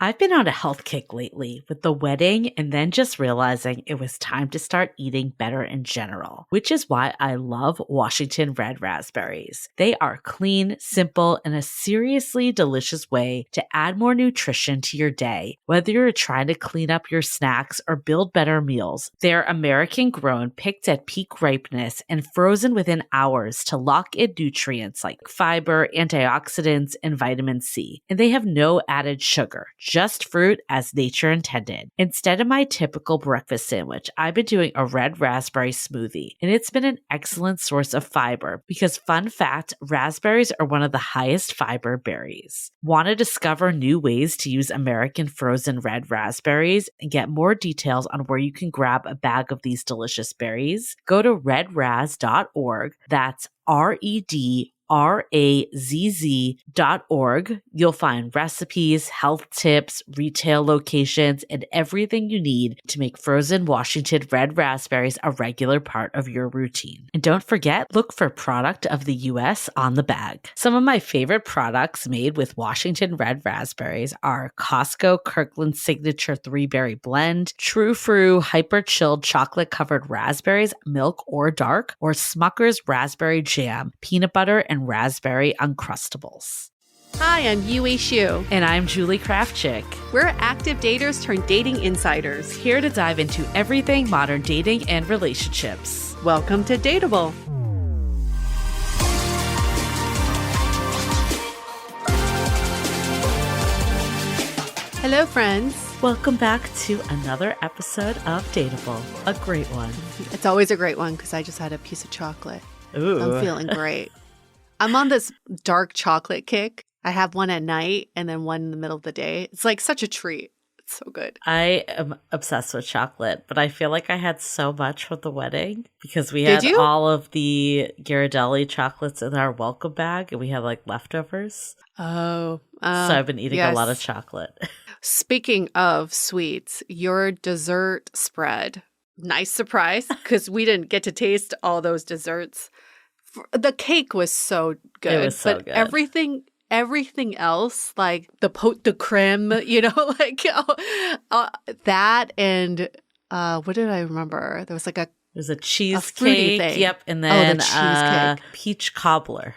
I've been on a health kick lately with the wedding and then just realizing it was time to start eating better in general, which is why I love Washington red raspberries. They are clean, simple, and a seriously delicious way to add more nutrition to your day. Whether you're trying to clean up your snacks or build better meals, they're American grown, picked at peak ripeness, and frozen within hours to lock in nutrients like fiber, antioxidants, and vitamin C. And they have no added sugar. Just fruit as nature intended. Instead of my typical breakfast sandwich, I've been doing a red raspberry smoothie, and it's been an excellent source of fiber because, fun fact, raspberries are one of the highest fiber berries. Want to discover new ways to use American frozen red raspberries and get more details on where you can grab a bag of these delicious berries? Go to redraz.org. That's redrazz.org. You'll find recipes, health tips, retail locations, and everything you need to make frozen Washington red raspberries a regular part of your routine. And don't forget, look for Product of the U.S. on the bag. Some of my favorite products made with Washington red raspberries are Costco Kirkland Signature 3-Berry Blend, True Fruit Hyper Chilled Chocolate Covered Raspberries, milk or dark, or Smucker's Raspberry Jam, peanut butter and raspberry Uncrustables. Hi, I'm Yue Xu. And I'm Julie Kraftchick. We're active daters turned dating insiders. Here to dive into everything modern dating and relationships. Welcome to Dateable. Hello, friends. Welcome back to another episode of Dateable. A great one. It's always a great one because I just had a piece of chocolate. Ooh. I'm feeling great. I'm on this dark chocolate kick. I have one at night and then one in the middle of the day. It's like such a treat. It's so good. I am obsessed with chocolate, but I feel like I had so much for the wedding because we had all of the Ghirardelli chocolates in our welcome bag and we had like leftovers. Oh. So I've been eating a lot of chocolate. Speaking of sweets, your dessert spread. Nice surprise because we didn't get to taste all those desserts. The cake was so good. It was so good. Everything else, like the pot de creme, like that and what did I remember? There was like there's a cheesecake. Yep, and then the cheesecake. Peach cobbler.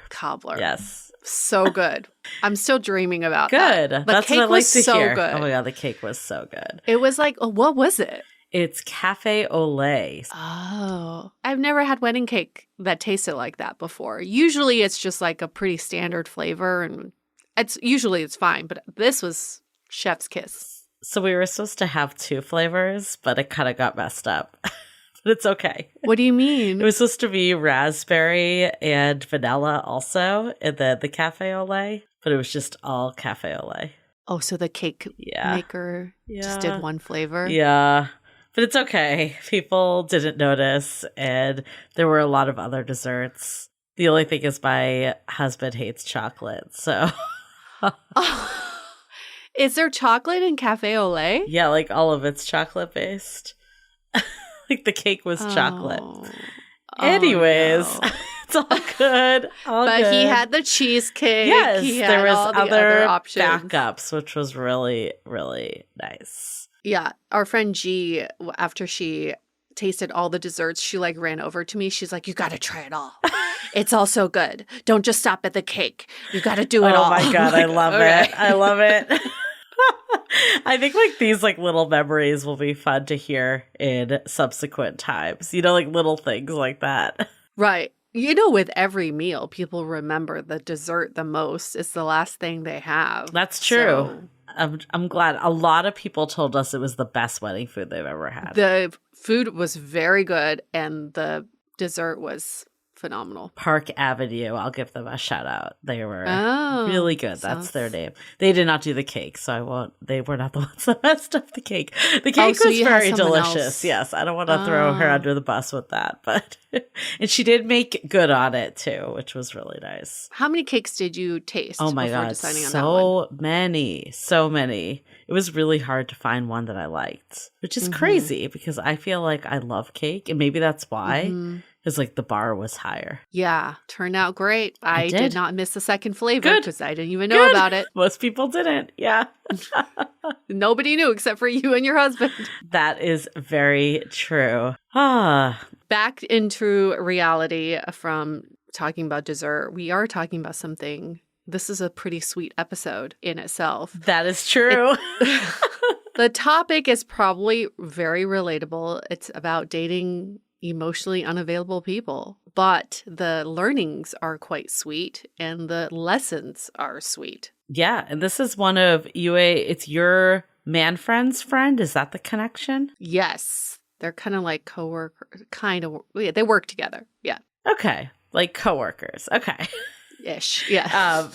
Yes. So good. I'm still dreaming about that. Good. The That's cake what I like was to so hear. good. Oh my God, the cake was so good. It was like, what was it? It's cafe au lait. Oh, I've never had wedding cake that tasted like that before. Usually it's just like a pretty standard flavor and it's fine, but this was chef's kiss. So we were supposed to have 2 flavors, but it kind of got messed up. But it's okay. What do you mean? It was supposed to be raspberry and vanilla also, and then the cafe au lait, but it was just all cafe au lait. Oh, so the cake maker just did one flavor? Yeah. But it's okay. People didn't notice, and there were a lot of other desserts. The only thing is my husband hates chocolate, so... Is there chocolate in cafe au lait? Yeah, like all of it's chocolate-based. Like the cake was chocolate. Anyways, no. It's all good. But he had the cheesecake. Yes, there was all the other options. backups, which was really, really nice. Yeah, our friend G, after she tasted all the desserts, she like ran over to me. She's like, "You got to try it all. It's all so good. Don't just stop at the cake. You got to do it all." Oh my God, like, I love it. I love it. I think like these like little memories will be fun to hear in subsequent times. Like little things like that. Right. With every meal, people remember the dessert the most. It's the last thing they have. That's true. So, I'm glad. A lot of people told us it was the best wedding food they've ever had. The food was very good and the dessert was phenomenal. Park Avenue. I'll give them a shout out. They were really good. That's their name. They did not do the cake, so I won't. They were not the ones that messed up the cake. The cake was very delicious. Else. Yes, I don't want to throw her under the bus with that, but and she did make good on it too, which was really nice. How many cakes did you taste? Oh my God, so many. It was really hard to find one that I liked, which is crazy because I feel like I love cake, and maybe that's why. Because like the bar was higher. Yeah, turned out great. I did not miss the second flavor because I didn't even know about it. Most people didn't. Yeah. Nobody knew except for you and your husband. That is very true. Back into reality from talking about dessert. We are talking about something. This is a pretty sweet episode in itself. That is true. The topic is probably very relatable. It's about dating emotionally unavailable people, but the learnings are quite sweet and the lessons are sweet. Yeah, and this is one of it's your man friend's friend. Is that the connection? Yes. They're kind of like coworkers, they work together. Yeah. Okay. Like coworkers. Okay. Ish. Yeah.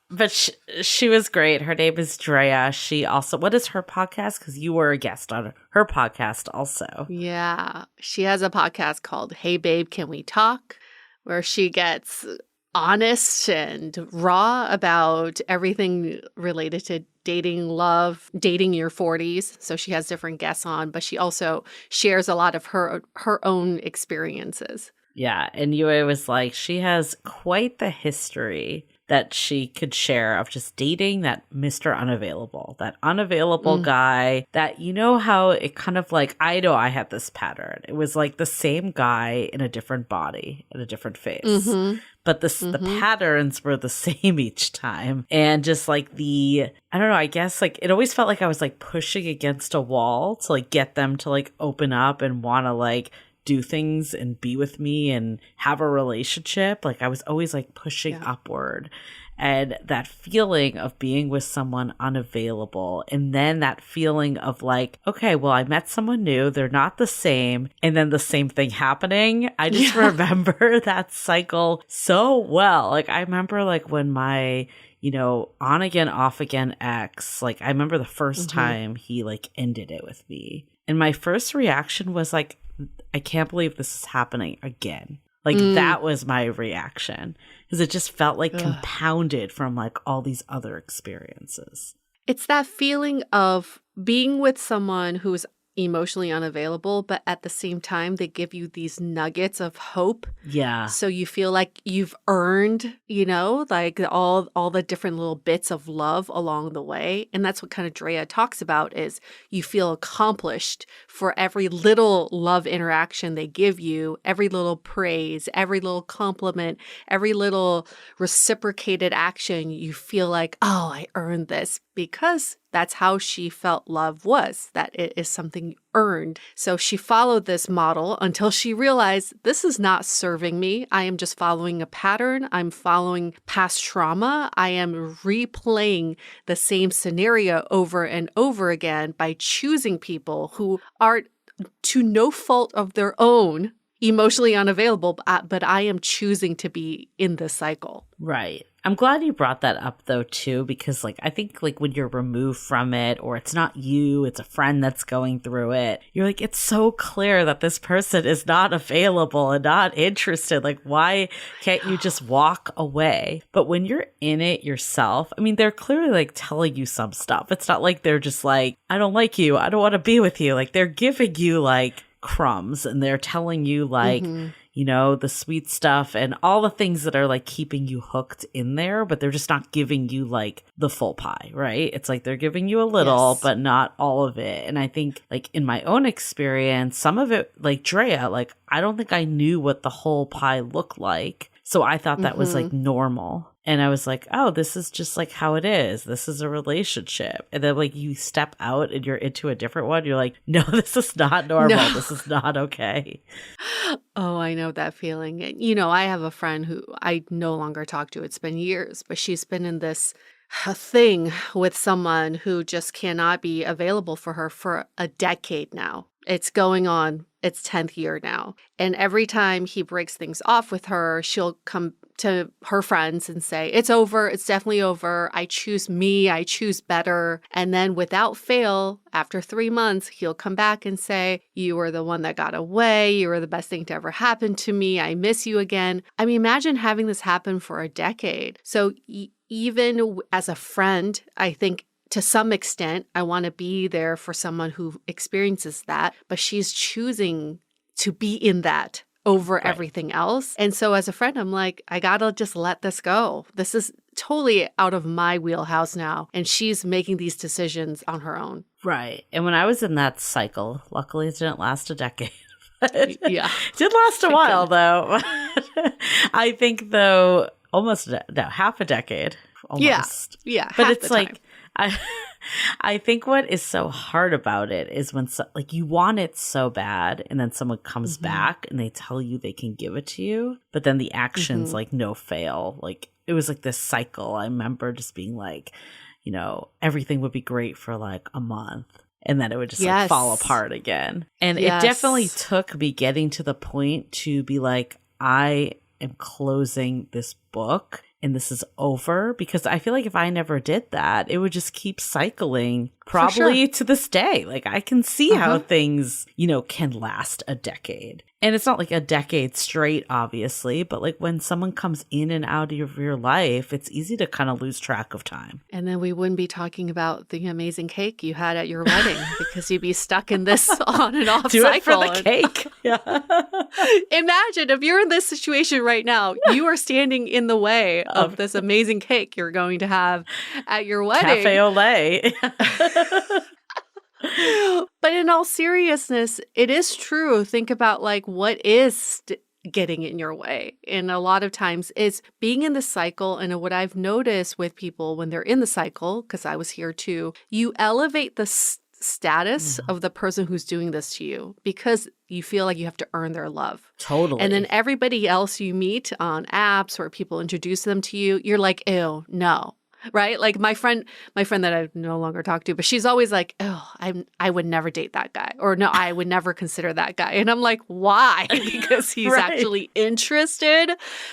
But she was great. Her name is Drea. She also, what is her podcast? Because you were a guest on her podcast also. Yeah. She has a podcast called Hey Babe, Can We Talk? Where she gets honest and raw about everything related to dating, love, dating your 40s. So she has different guests on, but she also shares a lot of her own experiences. Yeah. And Yue was like, she has quite the history that she could share of just dating that Mr. Unavailable, that unavailable guy that, you know how it kind of like, I know I had this pattern. It was like the same guy in a different body, in a different face. Mm-hmm. But the patterns were the same each time. And just like I don't know, I guess like it always felt like I was like pushing against a wall to like get them to like open up and want to like do things and be with me and have a relationship. Like I was always like pushing upward. And that feeling of being with someone unavailable, and then that feeling of like, okay, well, I met someone new, they're not the same, and then the same thing happening. I just remember that cycle so well. Like I remember like when my, on again, off again ex, like I remember the first time he like ended it with me. And my first reaction was like, I can't believe this is happening again. Like that was my reaction because it just felt like compounded from like all these other experiences. It's that feeling of being with someone who's emotionally unavailable, but at the same time, they give you these nuggets of hope. Yeah. So you feel like you've earned, like all the different little bits of love along the way. And that's what kind of Drea talks about is you feel accomplished for every little love interaction they give you, every little praise, every little compliment, every little reciprocated action. You feel like, oh, I earned this because that's how she felt love was, that it is something earned. So she followed this model until she realized this is not serving me. I am just following a pattern. I'm following past trauma. I am replaying the same scenario over and over again by choosing people who are, to no fault of their own, emotionally unavailable, but I am choosing to be in this cycle. Right. I'm glad you brought that up though too, because like I think like when you're removed from it or it's not you, it's a friend that's going through it, you're like, it's so clear that this person is not available and not interested. Like why can't you just walk away? But when you're in it yourself, I mean, they're clearly like telling you some stuff. It's not like they're just like, I don't like you, I don't want to be with you. Like they're giving you like crumbs and they're telling you like, the sweet stuff and all the things that are like keeping you hooked in there, but they're just not giving you like the full pie, right? It's like they're giving you a little, but not all of it. And I think like in my own experience, some of it, like Drea, like I don't think I knew what the whole pie looked like. So I thought that was like normal. And I was like, oh, this is just like how it is. This is a relationship. And then like you step out and you're into a different one. You're like, no, this is not normal. No. This is not okay. Oh, I know that feeling. I have a friend who I no longer talk to. It's been years, but she's been in this thing with someone who just cannot be available for her for a decade now. It's going on its 10th year now. And every time he breaks things off with her, she'll come to her friends and say, it's over. It's definitely over. I choose me. I choose better. And then without fail, after 3 months, he'll come back and say, you were the one that got away. You were the best thing to ever happen to me. I miss you again. I mean, imagine having this happen for a decade. So even as a friend, I think to some extent, I want to be there for someone who experiences that, but she's choosing to be in that over Right. everything else. And so as a friend, I'm like, I gotta just let this go. This is totally out of my wheelhouse now. And she's making these decisions on her own. Right. And when I was in that cycle, luckily it didn't last a decade. It Yeah. did last a while, though. I think, though, half a decade. Almost. Yeah. But half it's the like, time. I think what is so hard about it is when, like, you want it so bad, and then someone comes back and they tell you they can give it to you, but then the actions, like, no fail. Like, it was like this cycle. I remember just being like, you know, everything would be great for like a month. And then it would just like fall apart again. And it definitely took me getting to the point to be like, I am closing this book and this is over, because I feel like if I never did that, it would just keep cycling probably to this day. Like I can see how things, you know, can last a decade. And it's not like a decade straight, obviously, but like when someone comes in and out of your life, it's easy to kind of lose track of time. And then we wouldn't be talking about the amazing cake you had at your wedding because you'd be stuck in this on and off Do cycle. it for the cake. Yeah. Imagine if you're in this situation right now, you are standing in the way of this amazing cake you're going to have at your wedding. Cafe au lait. But in all seriousness, it is true. Think about like what is getting in your way. And a lot of times it's being in the cycle. And what I've noticed with people when they're in the cycle, because I was here too, you elevate the status of the person who's doing this to you because you feel like you have to earn their love. Totally. And then everybody else you meet on apps or people introduce them to you, you're like, ew, no. Right? Like my friend that I no longer talk to, but she's always like, oh, I would never date that guy. Or no, I would never consider that guy. And I'm like, why? Because he's actually interested.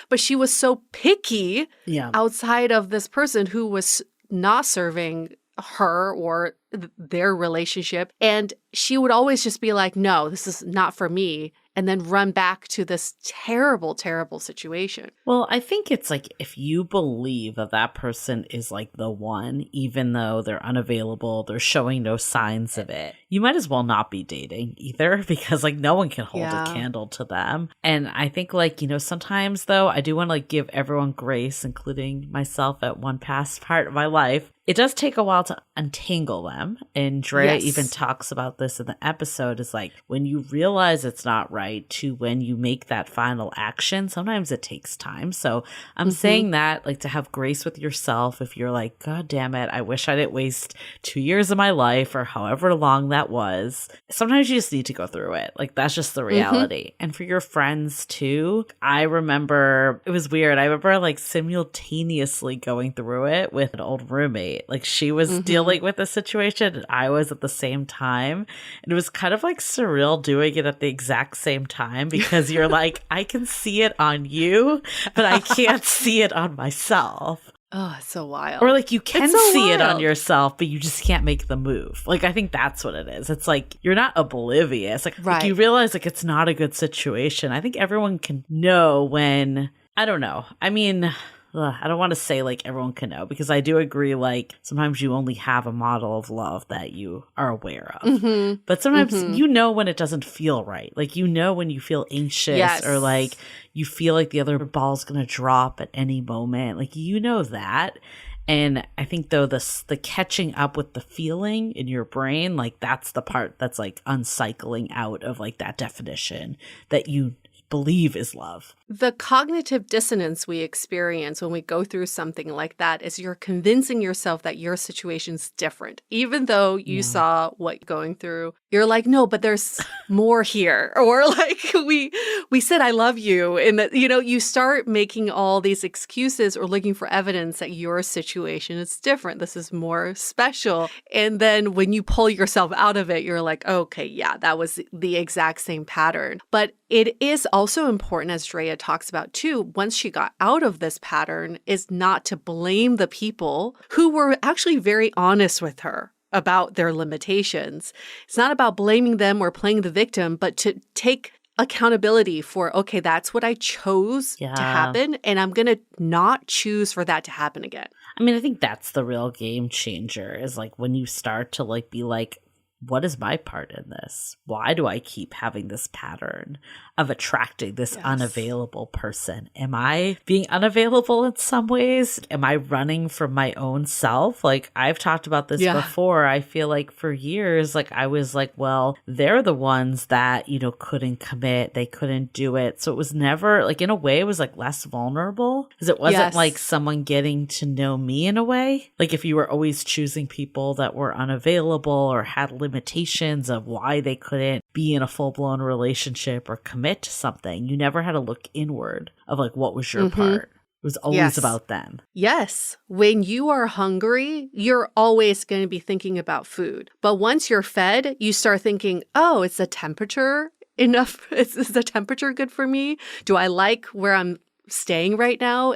But she was so picky outside of this person who was not serving her or their relationship. And she would always just be like, no, this is not for me. And then run back to this terrible, terrible situation. Well, I think it's like if you believe that that person is like the one, even though they're unavailable, they're showing no signs of it, you might as well not be dating either, because like no one can hold a candle to them. And I think like, you know, sometimes though, I do want to like give everyone grace, including myself at one past part of my life. It does take a while to untangle them. And Drea even talks about this in the episode, is like when you realize it's not right to when you make that final action, sometimes it takes time. So I'm saying that like to have grace with yourself if you're like, God damn it, I wish I didn't waste 2 years of my life or however long that was. Sometimes you just need to go through it. Like that's just the reality. And for your friends too, I remember it was weird. I remember like simultaneously going through it with an old roommate. Like she was dealing with the situation and I was at the same time. And it was kind of like surreal doing it at the exact same time because you're like, I can see it on you, but I can't see it on myself. Oh, it's so wild. Or like you can see it on yourself, but you just can't make the move. Like I think that's what it is. It's like you're not oblivious. Like you realize like it's not a good situation. I think everyone can know when, I don't know. I mean, I don't want to say like everyone can know, because I do agree like sometimes you only have a model of love that you are aware of. But sometimes you know when it doesn't feel right. Like you know when you feel anxious or like you feel like the other ball's going to drop at any moment. Like you know that. And I think though the catching up with the feeling in your brain, like that's the part that's like uncycling out of like that definition that you believe is love. The cognitive dissonance we experience when we go through something like that is you're convincing yourself that your situation's different. Even though you saw what you're going through, you're like, no, but there's more here. Or like we said, I love you. And that, you know, you start making all these excuses or looking for evidence that your situation is different. This is more special. And then when you pull yourself out of it, you're like, okay, yeah, that was the exact same pattern. But it is also important, as Drea talks about too, once she got out of this pattern, is not to blame the people who were actually very honest with her about their limitations. It's not about blaming them or playing the victim, but to take accountability for, okay, that's what I chose to happen, and I'm going to not choose for that to happen again. I mean, I think that's the real game changer, is like when you start to like be like, what is my part in this? Why do I keep having this pattern of attracting this unavailable person? Am I being unavailable in some ways? Am I running from my own self? Like, I've talked about this before. I feel like for years, like, I was like, well, they're the ones that, you know, couldn't commit. They couldn't do it. So it was never, like, in a way, it was like less vulnerable because it wasn't like someone getting to know me in a way. Like, if you were always choosing people that were unavailable or had limitations of why they couldn't be in a full-blown relationship or commit to something, you never had to look inward of like, what was your part? It was always about them. Yes. When you are hungry, you're always going to be thinking about food. But once you're fed, you start thinking, oh, is the temperature enough? Is the temperature good for me? Do I like where I'm staying right now?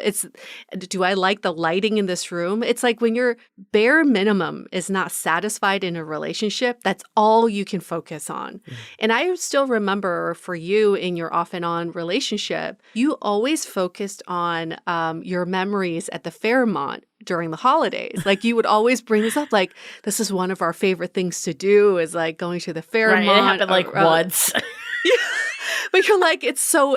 Do I like the lighting in this room? It's like when your bare minimum is not satisfied in a relationship, that's all you can focus on. And I still remember for you in your off and on relationship, you always focused on your memories at the Fairmont during the holidays. Like, you would always bring this up, like, this is one of our favorite things to do is like going to the Fairmont. Right, it happened like once. But you're like, it's so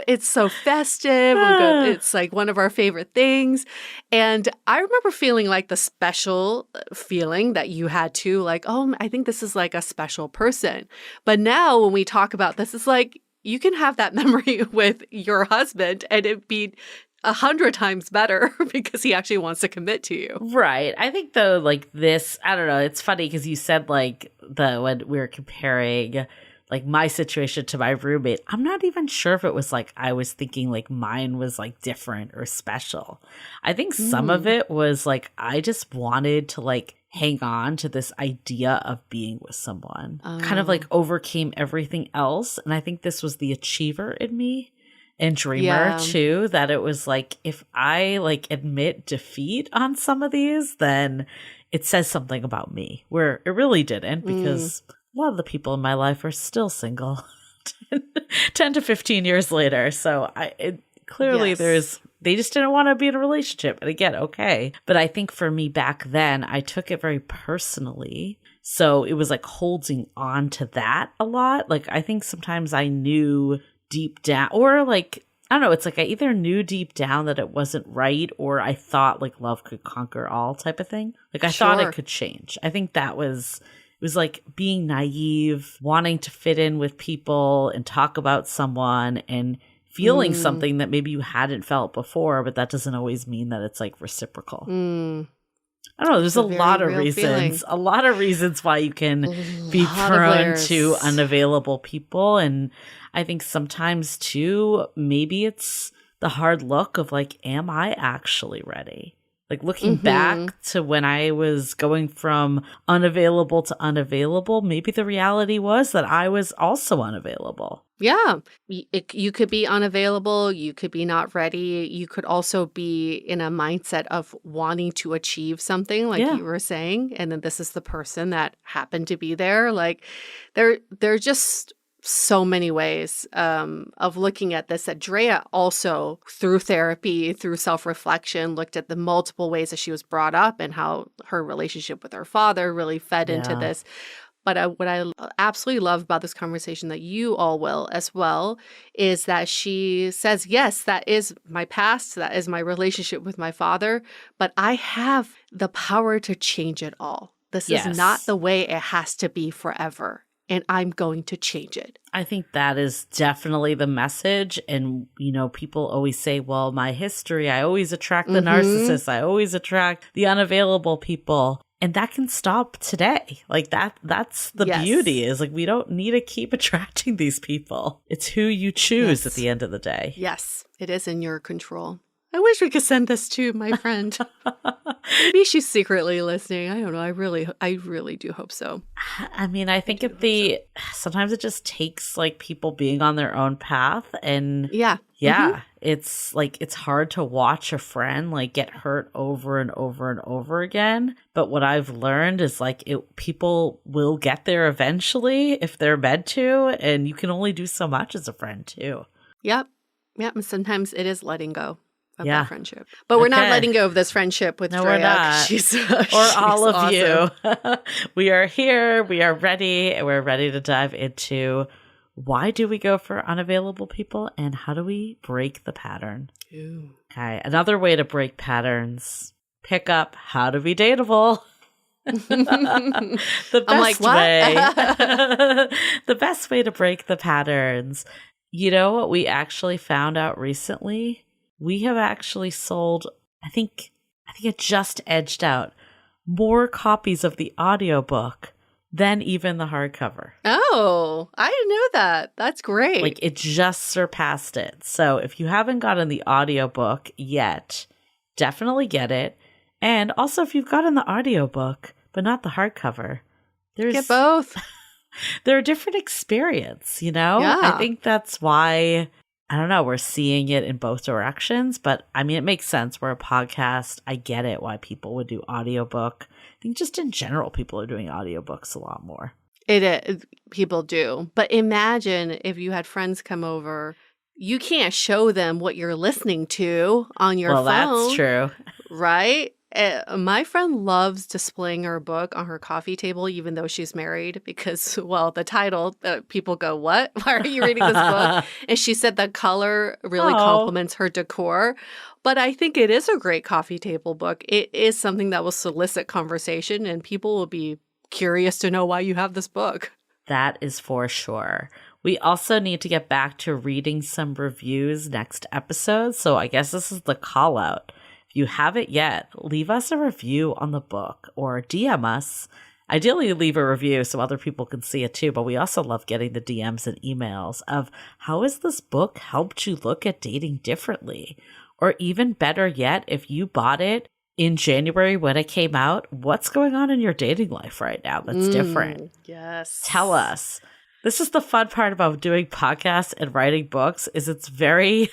festive. It's like one of our favorite things. And I remember feeling like the special feeling that you had too, like, oh, I think this is like a special person. But now when we talk about this, it's like, you can have that memory with your husband and it'd be 100 times better because he actually wants to commit to you. Right. I think though, like this, I don't know, it's funny because you said like when we were comparing like my situation to my roommate, I'm not even sure if it was like I was thinking like mine was like different or special. I think some of it was like I just wanted to like hang on to this idea of being with someone. Kind of like overcame everything else. And I think this was the achiever in me and dreamer too, that it was like if I like admit defeat on some of these, then it says something about me, where it really didn't, because a lot of the people in my life are still single 10 to 15 years later. So clearly they just didn't want to be in a relationship. And again, okay. But I think for me back then, I took it very personally. So it was like holding on to that a lot. Like, I think sometimes I knew deep down, or like, I don't know, it's like I either knew deep down that it wasn't right, or I thought like love could conquer all type of thing. Like I thought it could change. I think it was like being naive, wanting to fit in with people and talk about someone and feeling something that maybe you hadn't felt before, but that doesn't always mean that it's like reciprocal. I don't know. There's a lot of reasons, a lot of reasons why you can be prone to unavailable people. And I think sometimes too, maybe it's the hard look of like, am I actually ready? Like looking back to when I was going from unavailable to unavailable, maybe the reality was that I was also unavailable. Yeah. You could be unavailable. You could be not ready. You could also be in a mindset of wanting to achieve something, like you were saying. And then this is the person that happened to be there. Like they're just so many ways of looking at this, that Drea also, through therapy, through self-reflection, looked at the multiple ways that she was brought up and how her relationship with her father really fed into this. But what I absolutely love about this conversation, that you all will as well, is that she says, yes, that is my past. That is my relationship with my father. But I have the power to change it all. This is not the way it has to be forever. And I'm going to change it. I think that is definitely the message. And, you know, people always say, well, my history, I always attract the narcissist. I always attract the unavailable people. And that can stop today. Like that's the beauty, is like, we don't need to keep attracting these people. It's who you choose at the end of the day. Yes, it is in your control. I wish we could send this to my friend. Maybe she's secretly listening. I don't know. I really do hope so. I mean, I think sometimes it just takes like people being on their own path, and it's like, it's hard to watch a friend like get hurt over and over and over again. But what I've learned is like people will get there eventually if they're meant to, and you can only do so much as a friend too. Yep. And sometimes it is letting go. of Yeah. that friendship. But we're not Okay. letting go of this friendship with No, we're Drea. 'Cause not. She's, Or she's all of awesome. you. We are here. We are ready. And we're ready to dive into why do we go for unavailable people and how do we break the pattern? Ooh. Okay. Another way to break patterns, pick up how to be dateable. The I'm like, best what? way. The best way to break the patterns. You know what we actually found out recently? We have actually sold, I think it just edged out more copies of the audiobook than even the hardcover. Oh, I didn't know that. That's great. Like it just surpassed it. So if you haven't gotten the audiobook yet, definitely get it. And also if you've gotten the audiobook but not the hardcover, Get both. they're a different experience, you know? Yeah. I think that's why, I don't know, we're seeing it in both directions, but I mean, it makes sense. We're a podcast. I get it why people would do audiobook. I think just in general, people are doing audiobooks a lot more. It is. People do. But imagine if you had friends come over, you can't show them what you're listening to on your phone. Well, that's true. Right? My friend loves displaying her book on her coffee table, even though she's married, because, well, the title, people go, what? Why are you reading this book? And she said the color really complements her decor. But I think it is a great coffee table book. It is something that will solicit conversation, and people will be curious to know why you have this book. That is for sure. We also need to get back to reading some reviews next episode. So I guess this is the call out. If you haven't yet, leave us a review on the book or DM us. Ideally, leave a review so other people can see it too. But we also love getting the DMs and emails of how has this book helped you look at dating differently? Or even better yet, if you bought it in January when it came out, what's going on in your dating life right now that's different? Yes. Tell us. This is the fun part about doing podcasts and writing books is it's very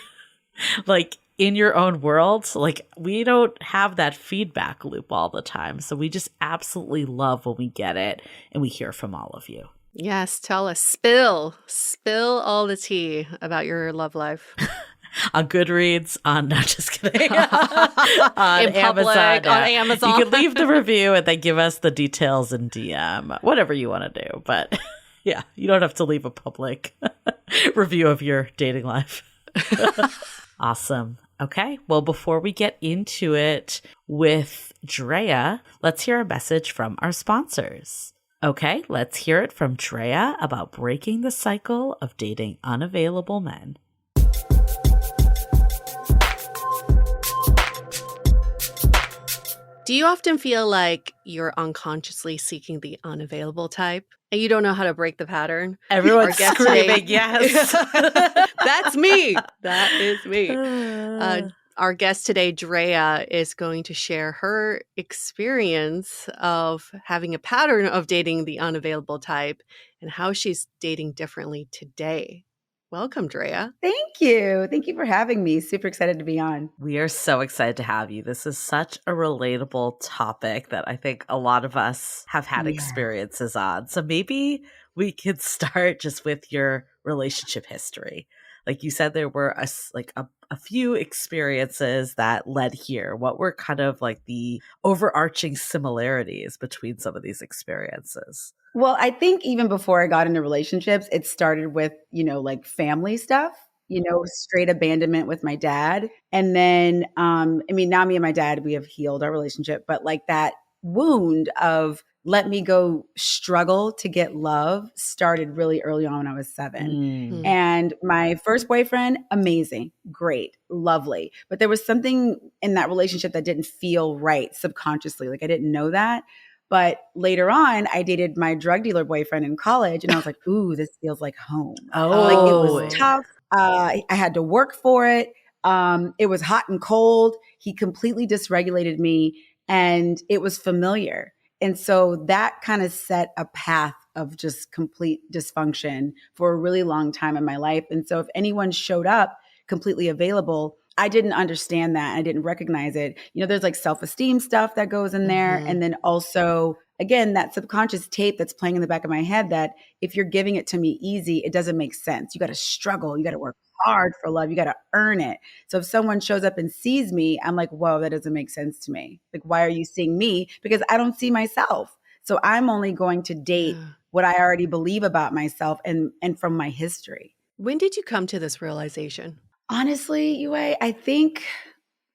like in your own world. Like we don't have that feedback loop all the time. So we just absolutely love when we get it and we hear from all of you. Yes. Tell us. Spill all the tea about your love life. On Goodreads, no, just kidding. On in public, Amazon, on Amazon. You can leave the review and then give us the details in DM, whatever you want to do. But yeah, you don't have to leave a public review of your dating life. Awesome. Okay, well, before we get into it with Drea, let's hear a message from our sponsors. Okay, let's hear it from Drea about breaking the cycle of dating unavailable men. Do you often feel like you're unconsciously seeking the unavailable type and you don't know how to break the pattern? Everyone's screaming, yes. That's me. That is me. Our guest today, Drea, is going to share her experience of having a pattern of dating the unavailable type and how she's dating differently today. Welcome, Drea. Thank you. Thank you for having me. Super excited to be on. We are so excited to have you. This is such a relatable topic that I think a lot of us have had experiences on. So maybe we could start just with your relationship history. Like you said, there were a few experiences that led here. What were kind of like the overarching similarities between some of these experiences? Well, I think even before I got into relationships, it started with, like family stuff, straight abandonment with my dad. And then, now me and my dad, we have healed our relationship, but like that wound of let me go struggle to get love started really early on when I was 7. And my first boyfriend, amazing, great, lovely. But there was something in that relationship that didn't feel right subconsciously. Like I didn't know that. But later on, I dated my drug dealer boyfriend in college and I was like, ooh, this feels like home. Like it was tough. I had to work for it. It was hot and cold. He completely dysregulated me and it was familiar. And so that kind of set a path of just complete dysfunction for a really long time in my life. And so if anyone showed up completely available, I didn't understand that. I didn't recognize it. There's like self-esteem stuff that goes in there. And then also, again, that subconscious tape that's playing in the back of my head that if you're giving it to me easy, it doesn't make sense. You got to struggle. You got to work hard for love. You got to earn it. So if someone shows up and sees me, I'm like, whoa, that doesn't make sense to me. Like, why are you seeing me? Because I don't see myself. So I'm only going to date what I already believe about myself and from my history. When did you come to this realization? Honestly, Yue, I think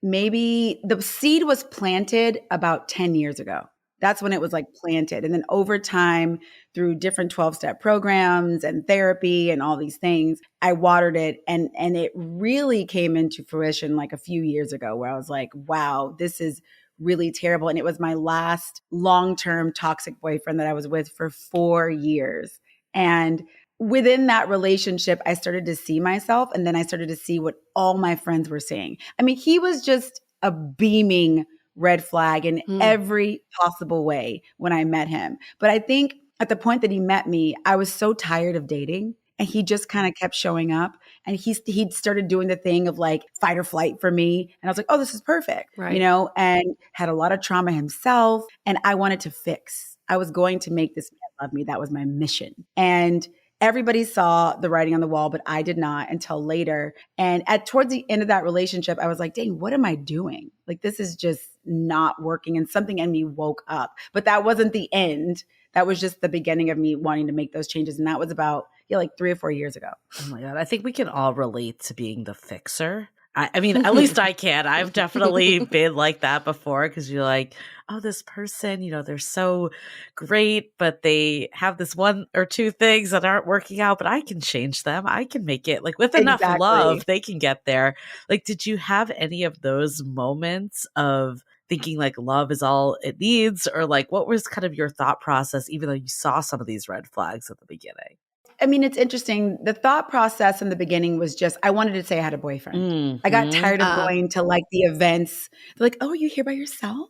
maybe the seed was planted about 10 years ago. That's when it was like planted. And then over time, through different 12-step programs and therapy and all these things, I watered it. And it really came into fruition like a few years ago where I was like, wow, this is really terrible. And it was my last long-term toxic boyfriend that I was with for 4 years. And within that relationship, I started to see myself, and then I started to see what all my friends were seeing. I mean, he was just a beaming red flag in every possible way when I met him. But I think at the point that he met me, I was so tired of dating, and he just kind of kept showing up, and he'd started doing the thing of like fight or flight for me. And I was like, oh, this is perfect, Right. and had a lot of trauma himself. And I wanted to fix. I was going to make this man love me. That was my mission. And everybody saw the writing on the wall, but I did not until later. And towards the end of that relationship, I was like, dang, what am I doing? Like, this is just not working. And something in me woke up. But that wasn't the end. That was just the beginning of me wanting to make those changes. And that was about, like 3 or 4 years ago. Oh my God. I think we can all relate to being the fixer. I mean, at least I can. I've definitely been like that before, because you're like, oh, this person, they're so great, but they have this 1 or 2 things that aren't working out, but I can change them. I can make it. Like, with enough love, they can get there. Like, did you have any of those moments of thinking like love is all it needs? Or like, what was kind of your thought process, even though you saw some of these red flags at the beginning? I mean, it's interesting. The thought process in the beginning was just, I wanted to say I had a boyfriend. I got tired of going to like the events. They're like, oh, are you here by yourself?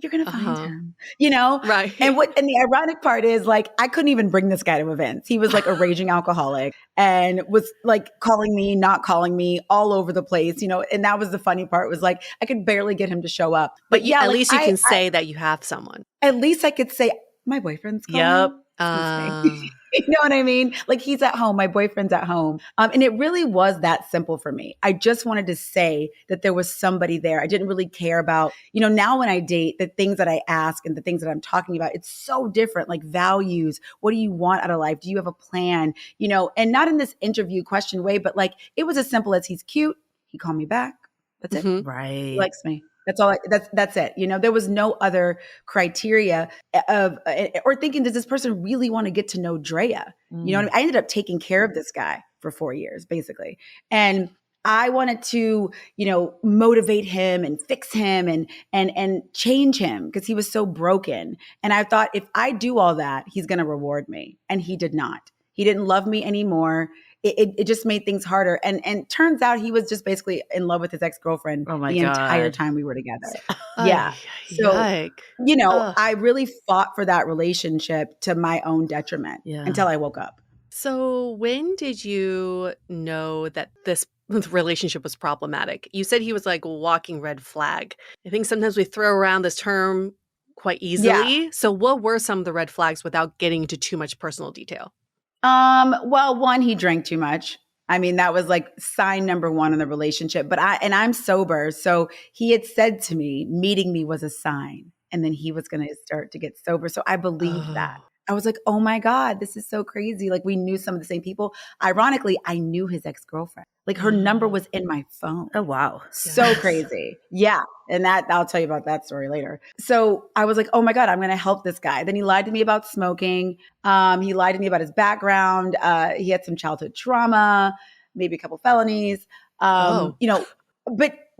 You're going to find him, Right. And the ironic part is like, I couldn't even bring this guy to events. He was like a raging alcoholic and was like calling me, not calling me, all over the place, and that was the funny part, was like, I could barely get him to show up. But yeah, at least you can say that you have someone. At least I could say my boyfriend's calling. You know what I mean? Like, he's at home. My boyfriend's at home. And it really was that simple for me. I just wanted to say that there was somebody there. I didn't really care about, now when I date, the things that I ask and the things that I'm talking about, it's so different. Like values. What do you want out of life? Do you have a plan? And not in this interview question way, but like, it was as simple as he's cute. He called me back. That's it. Right. He likes me. That's all. That's it. There was no other criteria of or thinking, does this person really want to get to know Drea? You know what I mean? I ended up taking care of this guy for 4 years, basically, and I wanted to, motivate him and fix him and change him because he was so broken. And I thought, if I do all that, he's going to reward me, and he did not. He didn't love me anymore. It just made things harder. And turns out he was just basically in love with his ex-girlfriend entire time we were together. Yeah. So, I really fought for that relationship to my own detriment until I woke up. So when did you know that this relationship was problematic? You said he was like a walking red flag. I think sometimes we throw around this term quite easily. Yeah. So what were some of the red flags without getting into too much personal detail? Well, one, he drank too much. I mean, that was like sign number 1 in the relationship, but I'm sober. So he had said to me, meeting me was a sign, and then he was going to start to get sober. So I believed that. I was like, oh my God, this is so crazy. Like, we knew some of the same people. Ironically, I knew his ex-girlfriend. Like, her number was in my phone. Oh, wow. So crazy. Yeah. And I'll tell you about that story later. So I was like, oh my God, I'm going to help this guy. Then he lied to me about smoking. He lied to me about his background. He had some childhood trauma, maybe a couple felonies. But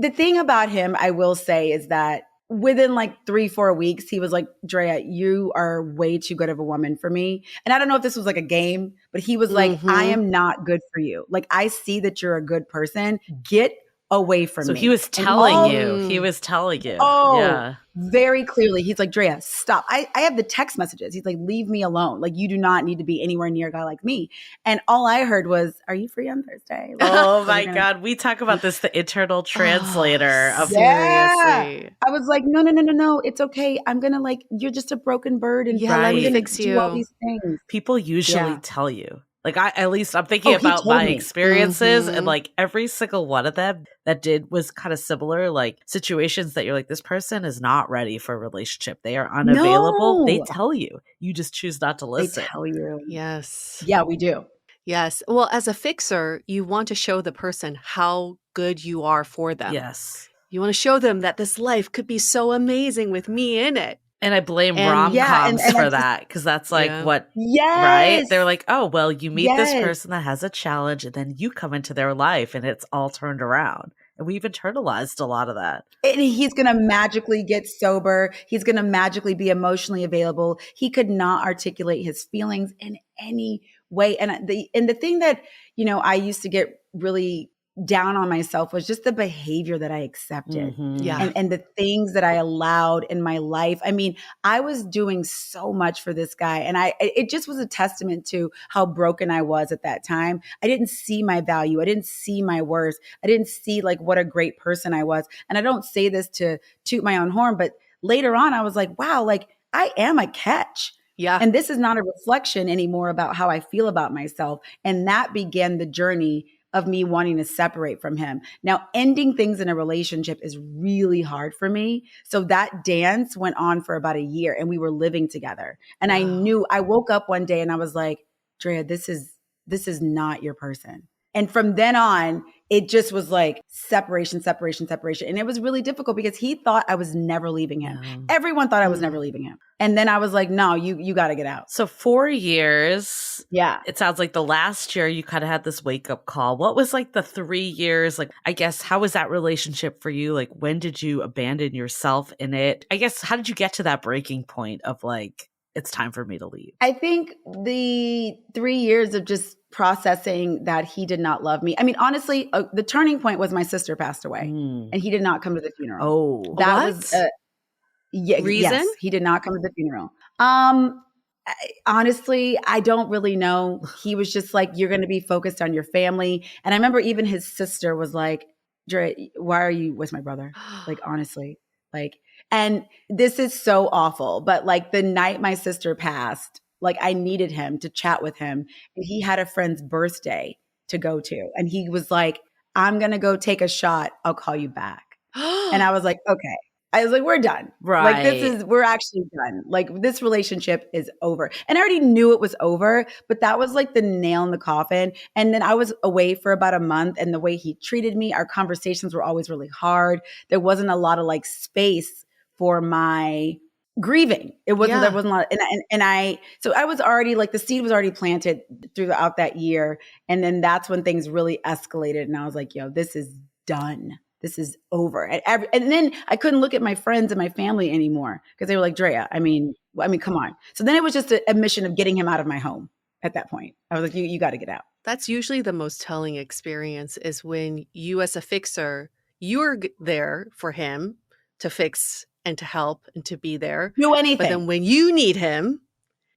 the thing about him, I will say, is that within like 3-4 weeks, he was like, Drea, you are way too good of a woman for me. And I don't know if this was like a game, but he was like, I am not good for you. Like, I see that you're a good person. Get away from me. So he was telling you. He was telling you. Oh, yeah. Very clearly. He's like, Drea, stop. I have the text messages. He's like, leave me alone. Like, you do not need to be anywhere near a guy like me. And all I heard was, are you free on Thursday? Like, oh my God. We talk about this, the internal translator of seriously. I was like, no. It's okay. I'm going to like, you're just a broken bird. And let me fix do all these things. People usually tell you. Like at least I'm thinking he about told my me. experiences and Mhm. like every single one of them that did was kind of similar, like situations that you're like, this person is not ready for a relationship. They are unavailable. They No, tell you. You just choose not to they listen. tell you. Yes. Yeah, we do. Yes. Well, as a fixer, you want to show the person how good you are for them. Yes. You want to show them that this life could be so amazing with me in it. And I blame And Yeah, rom-coms and I for just that because that's like yeah. what, right? yes, They're like, oh, well, you meet this yes. person that has a challenge and then you come into their life and it's all turned around. And we've internalized a lot of that. And he's going to magically get sober. He's going to magically be emotionally available. He could not articulate his feelings in any way. And the thing that, I used to get really down on myself was just the behavior that I accepted Yeah. and the things that I allowed in my life. I mean, I was doing so much for this guy, and it just was a testament to how broken I was at that time. I didn't see my value. I didn't see my worth. I didn't see like what a great person I was. And I don't say this to toot my own horn, but later on I was like, wow, like I am a catch. Yeah. And this is not a reflection anymore about how I feel about myself. And that began the journey of me wanting to separate from him. Now, ending things in a relationship is really hard for me. So that dance went on for about a year and we were living together. And I Wow. knew, I woke up one day and I was like, Drea, this is not your person. And from then on, it just was like separation, separation, separation. And it was really difficult because he thought I was never leaving him. Yeah. Everyone thought I was never leaving him. And then I was like, no, you got to get out. So 4 years. Yeah. It sounds like the last year you kind of had this wake up call. What was like the 3 years? Like, I guess, how was that relationship for you? Like, when did you abandon yourself in it? I guess, how did you get to that breaking point of like, it's time for me to leave? I think the 3 years of just processing that he did not love me. I mean, honestly, the turning point was my sister passed away and he did not come to the funeral. Oh, That What? was Reason? yes, he did not come to the funeral. Honestly, I don't really know. He was just like, you're going to be focused on your family. And I remember even his sister was like, Dre, why are you with my brother? Like, honestly, like, and this is so awful. But like the night my sister passed, like I needed him to chat with him. And he had a friend's birthday to go to. And he was like, I'm going to go take a shot. I'll call you back. And I was like, okay. I was like, we're done. right. Like we're actually done. Like this relationship is over. And I already knew it was over, but that was like the nail in the coffin. And then I was away for about a month and the way he treated me, our conversations were always really hard. There wasn't a lot of like space for my grieving. There wasn't a lot. So I was already like the seed was already planted throughout that year. And then that's when things really escalated. And I was like, yo, this is done. This is over. And then I couldn't look at my friends and my family anymore because they were like, Drea, I mean, come on. So then it was just a mission of getting him out of my home at that point. I was like, you got to get out. That's usually the most telling experience is when you as a fixer, you're there for him to fix and to help and to be there. Do anything. But then when you need him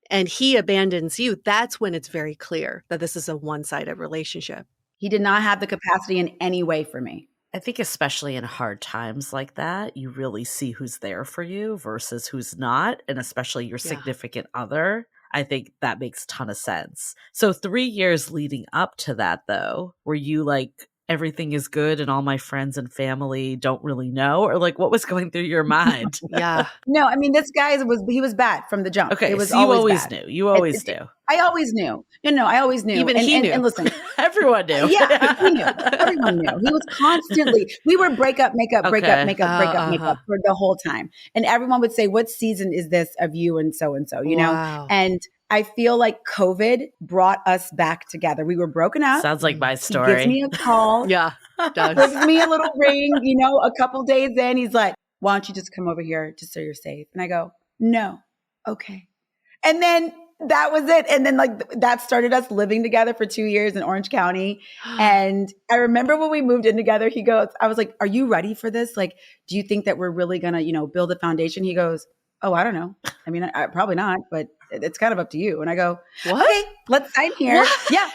and he abandons you, that's when it's very clear that this is a one-sided relationship. He did not have the capacity in any way for me. I think especially in hard times like that, you really see who's there for you versus who's not, and especially your significant other. I think that makes a ton of sense. So 3 years leading up to that, though, were you like, everything is good and all my friends and family don't really know? Or like, what was going through your mind? Yeah. No, I mean, this guy he was bad from the jump. Okay, it was so you always bad. knew. You always knew. I always knew. No, I always knew. Even he knew. And listen, everyone knew. Yeah, he knew. Everyone knew. He was constantly, we were break up, make up, break up, make up, break up, make up for the whole time. And everyone would say, what season is this of you and so, you know? And I feel like COVID brought us back together. We were broken up. Sounds like my story. He gives me a call. Yeah, does. Gives me a little ring, a couple days in. He's like, why don't you just come over here just so you're safe? And I go, no. Okay. And then that was it. And then like that started us living together for 2 years in Orange County. And I remember when we moved in together, I was like, are you ready for this? Like, do you think that we're really going to, build a foundation? He goes, oh, I don't know. I mean, I probably not, but it's kind of up to you. And I go, what? Okay, let's sign here. What? Yeah.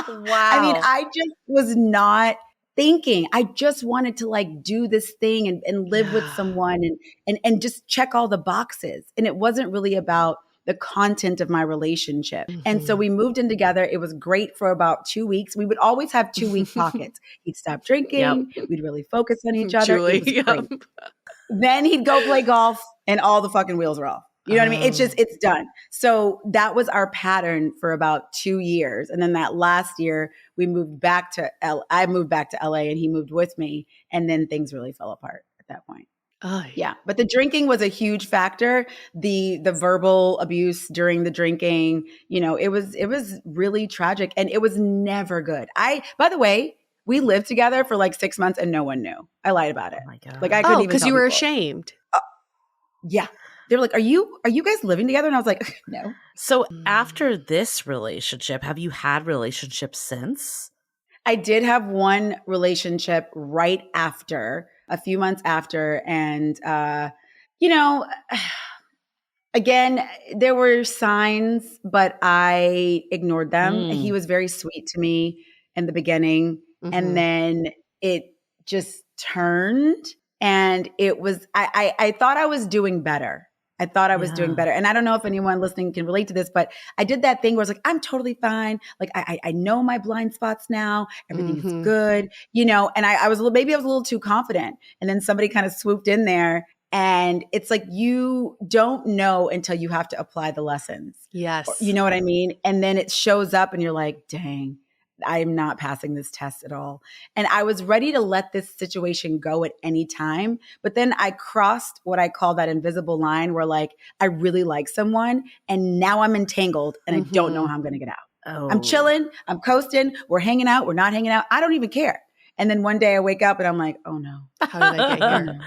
Wow. I mean, I just was not thinking. I just wanted to like do this thing and live with someone and just check all the boxes. And it wasn't really about the content of my relationship. And so Mhm. we moved in together. It was great for about 2 weeks. We would always have 2 week pockets. He'd stop drinking. We'd really focus on each other. Julie, It was yep. great. Then he'd go play golf and all the fucking wheels were off. You know what I mean? It's just, it's done. So that was our pattern for about 2 years. And then that last year we moved back to I moved back to LA and he moved with me. And then things really fell apart at that point. Yeah. But the drinking was a huge factor. The verbal abuse during the drinking, you know, it was really tragic and it was never good. By the way, we lived together for like 6 months and no one knew. I lied about it. Oh my God. Like I couldn't even because tell you were people. ashamed. Yeah. They were like, are you guys living together? And I was like, no. So after this relationship, have you had relationships since? I did have one relationship right after, a few months after. And, you know, again, there were signs, but I ignored them. He was very sweet to me in the beginning. And then it just turned and it was, I thought I was doing better. I thought I was doing better. And I don't know if anyone listening can relate to this, but I did that thing where I was like, I'm totally fine. Like I know my blind spots now. Everything is good, you know, and I was maybe I was a little too confident. And then somebody kind of swooped in there and it's like, you don't know until you have to apply the lessons. Yes. You know what I mean? And then it shows up and you're like, dang, I'm not passing this test at all. And I was ready to let this situation go at any time. But then I crossed what I call that invisible line where like, I really like someone and now I'm entangled and I don't know how I'm going to get out. Oh. I'm chilling. I'm coasting. We're hanging out. We're not hanging out. I don't even care. And then one day I wake up and I'm like, oh no. How did I get here?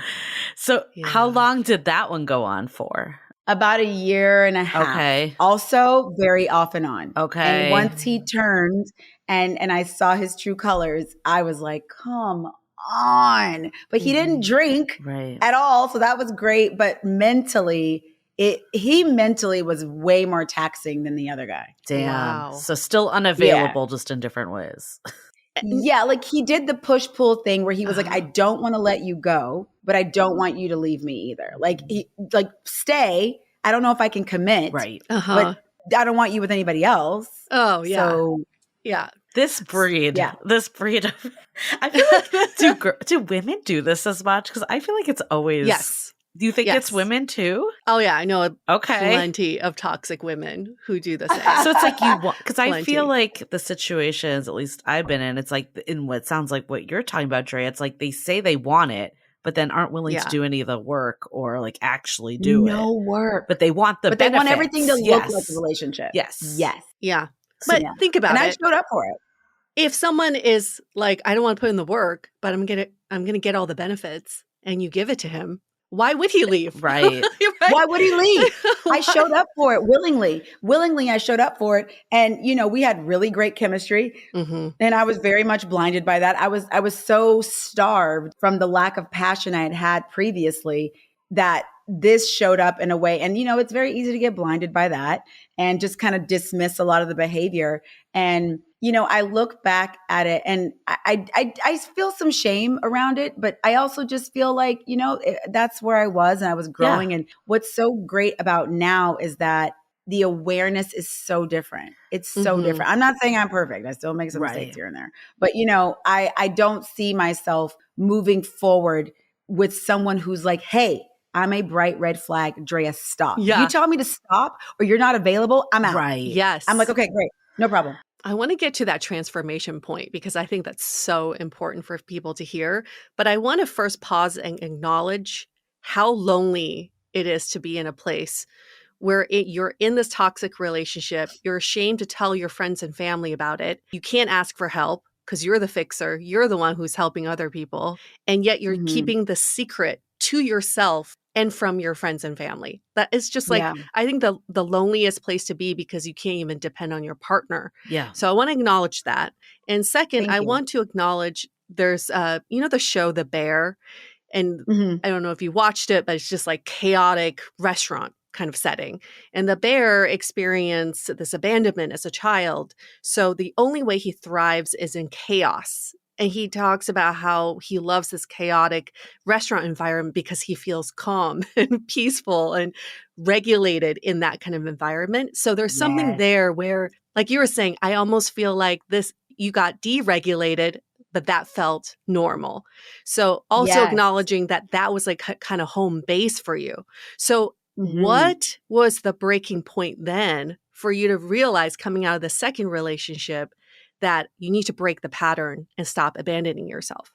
So how long did that one go on for? About a year and a half. Okay. Also very off and on. Okay. And once he turned and I saw his true colors, I was like, come on. But he didn't drink at all. So that was great. But mentally, he mentally was way more taxing than the other guy. Damn. Wow. So still unavailable, just in different ways. Yeah, like he did the push-pull thing where he was like, I don't want to let you go, but I don't want you to leave me either. Like, stay. I don't know if I can commit, Right. but I don't want you with anybody else. Oh, yeah. So, yeah. This breed of, I feel like, do women do this as much? Because I feel like it's always, Yes. Do you think it's women too? Oh, yeah. I know plenty of toxic women who do the same. So it's like you want, because I feel like the situations, at least I've been in, it's like in what sounds like what you're talking about, Drea, it's like they say they want it, but then aren't willing to do any of the work or like actually do it. No work. But they want the benefits. They want everything to look like a relationship. Yes. Yes. Yeah. But think about it. And I showed up for it. If someone is like, I don't want to put in the work, but I'm gonna get all the benefits, and you give it to him, why would he leave? Right. Why would he leave? I showed up for it willingly. Willingly, I showed up for it. And, you know, we had really great chemistry. And I was very much blinded by that. I was so starved from the lack of passion I had had previously that this showed up in a way. And, you know, it's very easy to get blinded by that and just kind of dismiss a lot of the behavior. And, you know, I look back at it and I feel some shame around it, but I also just feel like, you know, that's where I was and I was growing. And what's so great about now is that the awareness is so different. It's so different. I'm not saying I'm perfect. I still make some mistakes here and there, but you know, I don't see myself moving forward with someone who's like, hey, I'm a bright red flag. Drea, stop. Yeah. You tell me to stop or you're not available, I'm out. Right. Yes. I'm like, okay, great. No problem. I want to get to that transformation point because I think that's so important for people to hear. But I want to first pause and acknowledge how lonely it is to be in a place where you're in this toxic relationship. You're ashamed to tell your friends and family about it. You can't ask for help because you're the fixer. You're the one who's helping other people. And yet you're keeping the secret to yourself and from your friends and family. That is just like, I think the loneliest place to be because you can't even depend on your partner. Yeah. So I want to acknowledge that. And second, I want to acknowledge there's, you know, the show, The Bear. And I don't know if you watched it, but it's just like chaotic restaurant kind of setting. And the bear experienced this abandonment as a child. So the only way he thrives is in chaos. And he talks about how he loves this chaotic restaurant environment because he feels calm and peaceful and regulated in that kind of environment. So there's something Yes. there where, like you were saying, I almost feel like this, you got deregulated, but that felt normal. So also Yes. acknowledging that that was like kind of home base for you. So Mhm. what was the breaking point then for you to realize coming out of the second relationship that you need to break the pattern and stop abandoning yourself?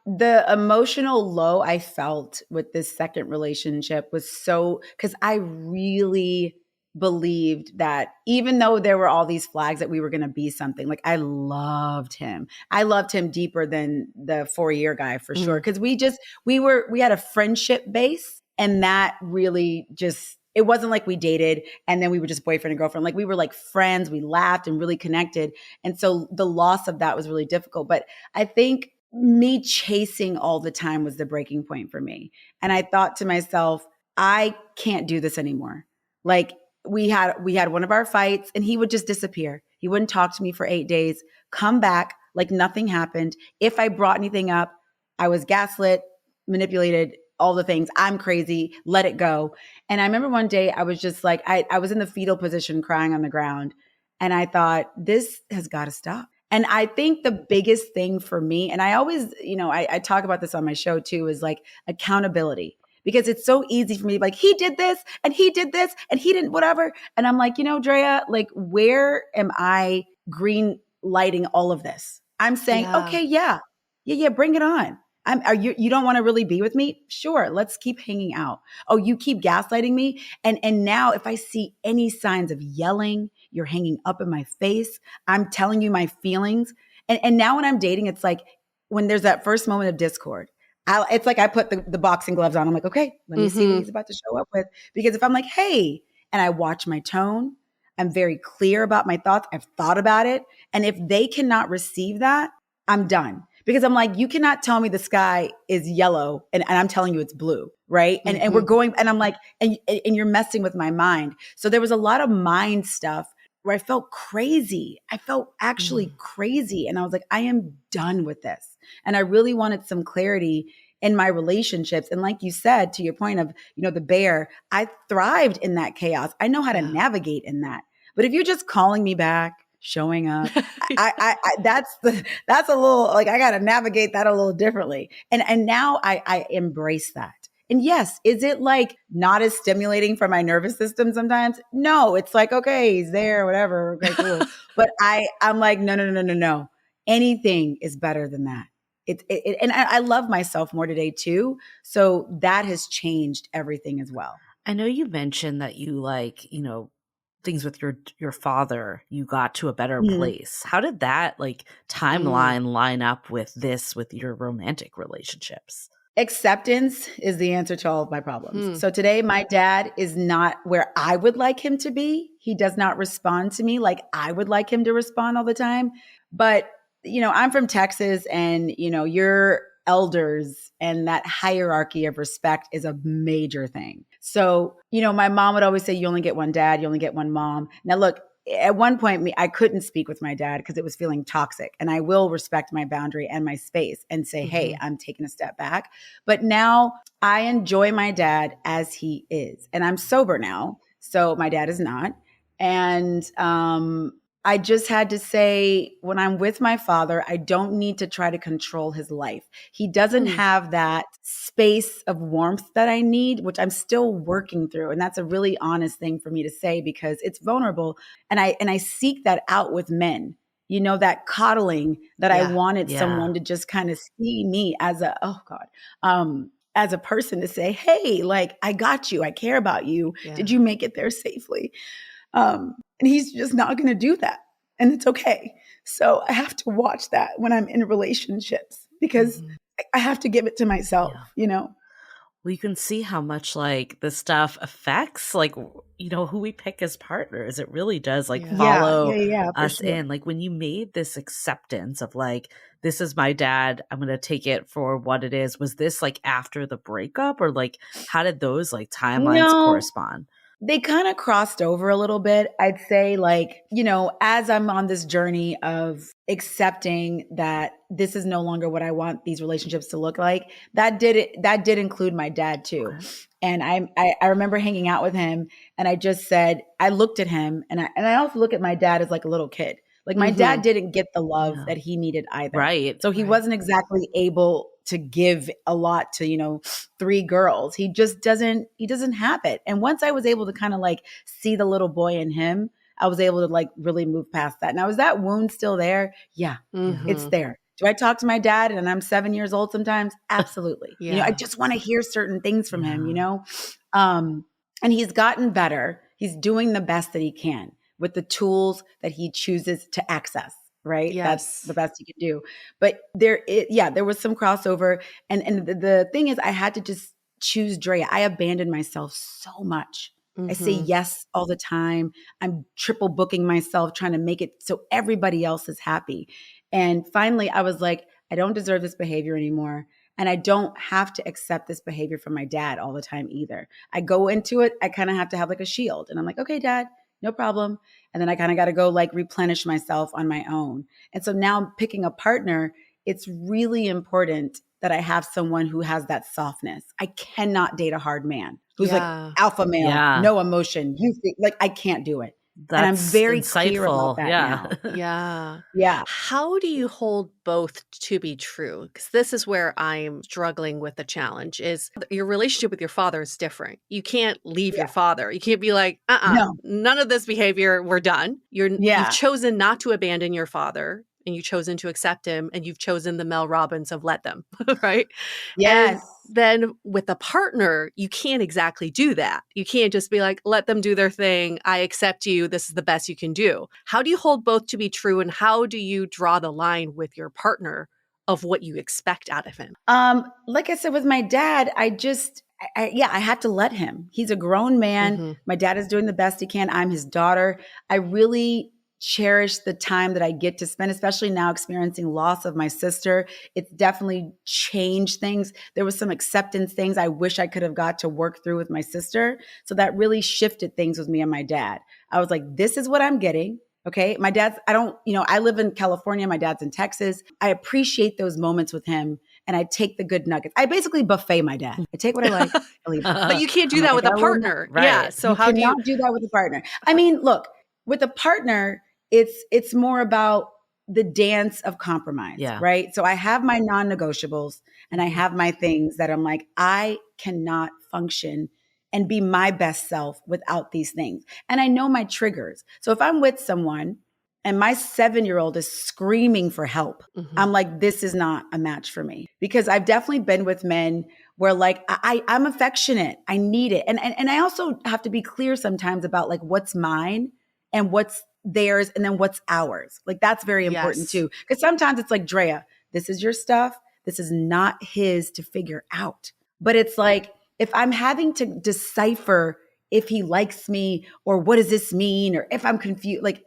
The emotional low I felt with this second relationship was so because I really believed that even though there were all these flags that we were going to be something, like I loved him. I loved him deeper than the 4-year guy for sure. Mm. Cause we had a friendship base and that really just, it wasn't like we dated and then we were just boyfriend and girlfriend. Like we were like friends, we laughed and really connected. And so the loss of that was really difficult. But I think me chasing all the time was the breaking point for me. And I thought to myself, I can't do this anymore. Like we had one of our fights and he would just disappear. He wouldn't talk to me for 8 days, come back like nothing happened. If I brought anything up, I was gaslit, manipulated, all the things. I'm crazy, let it go. And I remember one day I was just like, I was in the fetal position crying on the ground. And I thought, this has got to stop. And I think the biggest thing for me, and I always, I talk about this on my show too, is like accountability. Because it's so easy for me to be like, he did this and he did this and he didn't, whatever. And I'm like, Drea, like, where am I green lighting all of this? I'm saying, Yeah. okay, yeah, bring it on. You don't want to really be with me? Sure, let's keep hanging out. Oh, you keep gaslighting me. And now if I see any signs of yelling, you're hanging up in my face, I'm telling you my feelings. And now when I'm dating, it's like when there's that first moment of discord, it's like I put the boxing gloves on. I'm like, okay, let me see what he's about to show up with. Because if I'm like, hey, and I watch my tone, I'm very clear about my thoughts. I've thought about it. And if they cannot receive that, I'm done. Because I'm like, you cannot tell me the sky is yellow and I'm telling you it's blue, right? And we're going, and I'm like, and you're messing with my mind. So there was a lot of mind stuff where I felt crazy. I felt actually crazy. And I was like, I am done with this. And I really wanted some clarity in my relationships. And like you said, to your point of, the bear, I thrived in that chaos. I know how to navigate in that. But if you're just calling me back, showing up, I that's a little like I got to navigate that a little differently. And now I embrace that. And yes, is it like not as stimulating for my nervous system sometimes? No, it's like, okay, he's there, whatever. Okay, cool. But I'm like, no. Anything is better than that. And I love myself more today too. So that has changed everything as well. I know you mentioned that you things with your father, you got to a better place. How did that timeline line up with your romantic relationships? Acceptance is the answer to all of my problems. So today, my dad is not where I would like him to be. He does not respond to me like I would like him to respond all the time. But, I'm from Texas and, your elders and that hierarchy of respect is a major thing. So, my mom would always say, you only get one dad, you only get one mom. Now, look, at one point, I couldn't speak with my dad because it was feeling toxic. And I will respect my boundary and my space and say, hey, I'm taking a step back. But now I enjoy my dad as he is. And I'm sober now. So my dad is not. And I just had to say, when I'm with my father, I don't need to try to control his life. He doesn't have that space of warmth that I need, which I'm still working through. And that's a really honest thing for me to say because it's vulnerable. And I seek that out with men, that coddling that I wanted someone to just kind of see me as as a person to say, hey, like, I got you. I care about you. Yeah. Did you make it there safely? And he's just not going to do that. And it's okay. So I have to watch that when I'm in relationships because I have to give it to myself, Well, you can see how much this stuff affects who we pick as partners. It really does follow us in. When you made this acceptance of this is my dad, I'm going to take it for what it is. Was this after the breakup or how did those timelines correspond? They kind of crossed over a little bit. I'd say, like, you know, as I'm on this journey of accepting that this is no longer what I want these relationships to look like, that did include my dad too. Okay. And I remember hanging out with him, and I just said, I looked at him, and I also look at my dad as like a little kid. Like, my dad didn't get the love Yeah. that he needed either. Right. So he wasn't exactly able to give a lot to, you know, 3 girls. He doesn't have it. And once I was able to kind of like see the little boy in him, I was able to like really move past that. Now, is that wound still there? Yeah, it's there. Do I talk to my dad and I'm 7 years old sometimes? Absolutely. You know, I just want to hear certain things from him, you know? And he's gotten better. He's doing the best that he can with the tools that he chooses to access. Right. Yes. That's the best you can do. But there was some crossover. And the thing is, I had to just choose Drea. I abandoned myself so much. I say yes all the time. I'm triple booking myself, trying to make it so everybody else is happy. And finally, I was like, I don't deserve this behavior anymore. And I don't have to accept this behavior from my dad all the time either. I go into it, I kind of have to have like a shield. And I'm like, okay, dad, no problem. And then I kind of got to go like replenish myself on my own. And so now picking a partner, it's really important that I have someone who has that softness. I cannot date a hard man who's like alpha male, no emotion. Like, I can't do it. And I'm very clear about that now. Yeah. How do you hold both to be true? Because this is where I'm struggling with the challenge is your relationship with your father is different. You can't leave your father. You can't be like, No. none of this behavior, we're done. You've chosen not to abandon your father, and you've chosen to accept him, and you've chosen the Mel Robbins of let them, right? Yes. And then with a partner, you can't exactly do that. You can't just be like, let them do their thing. I accept you. This is the best you can do. How do you hold both to be true? And how do you draw the line with your partner of what you expect out of him? Like I said, with my dad, I have to let him. He's a grown man. My dad is doing the best he can. I'm his daughter. I really cherish the time that I get to spend, especially now experiencing loss of my sister. It's definitely changed things. There was some acceptance things I wish I could have got to work through with my sister. So that really shifted things with me and my dad. I was like, this is what I'm getting. Okay. My dad's, I live in California. My dad's in Texas. I appreciate those moments with him, and I take the good nuggets. I basically buffet my dad. I take what I like. I leave. But you can't do that with a partner. Right. Yeah. So you how do you cannot do that with a partner? I mean, look, with a partner, it's more about the dance of compromise, right? So I have my non-negotiables and I have my things that I'm like, I cannot function and be my best self without these things. And I know my triggers. So if I'm with someone and my 7-year-old is screaming for help, I'm like, this is not a match for me. Because I've definitely been with men where like, I'm affectionate. I need it. And I also have to be clear sometimes about like what's mine and what's theirs and then what's ours. Like, that's very important too. Because sometimes it's like, Drea, this is your stuff. This is not his to figure out. But it's like, if I'm having to decipher if he likes me or what does this mean, or if I'm confused, like,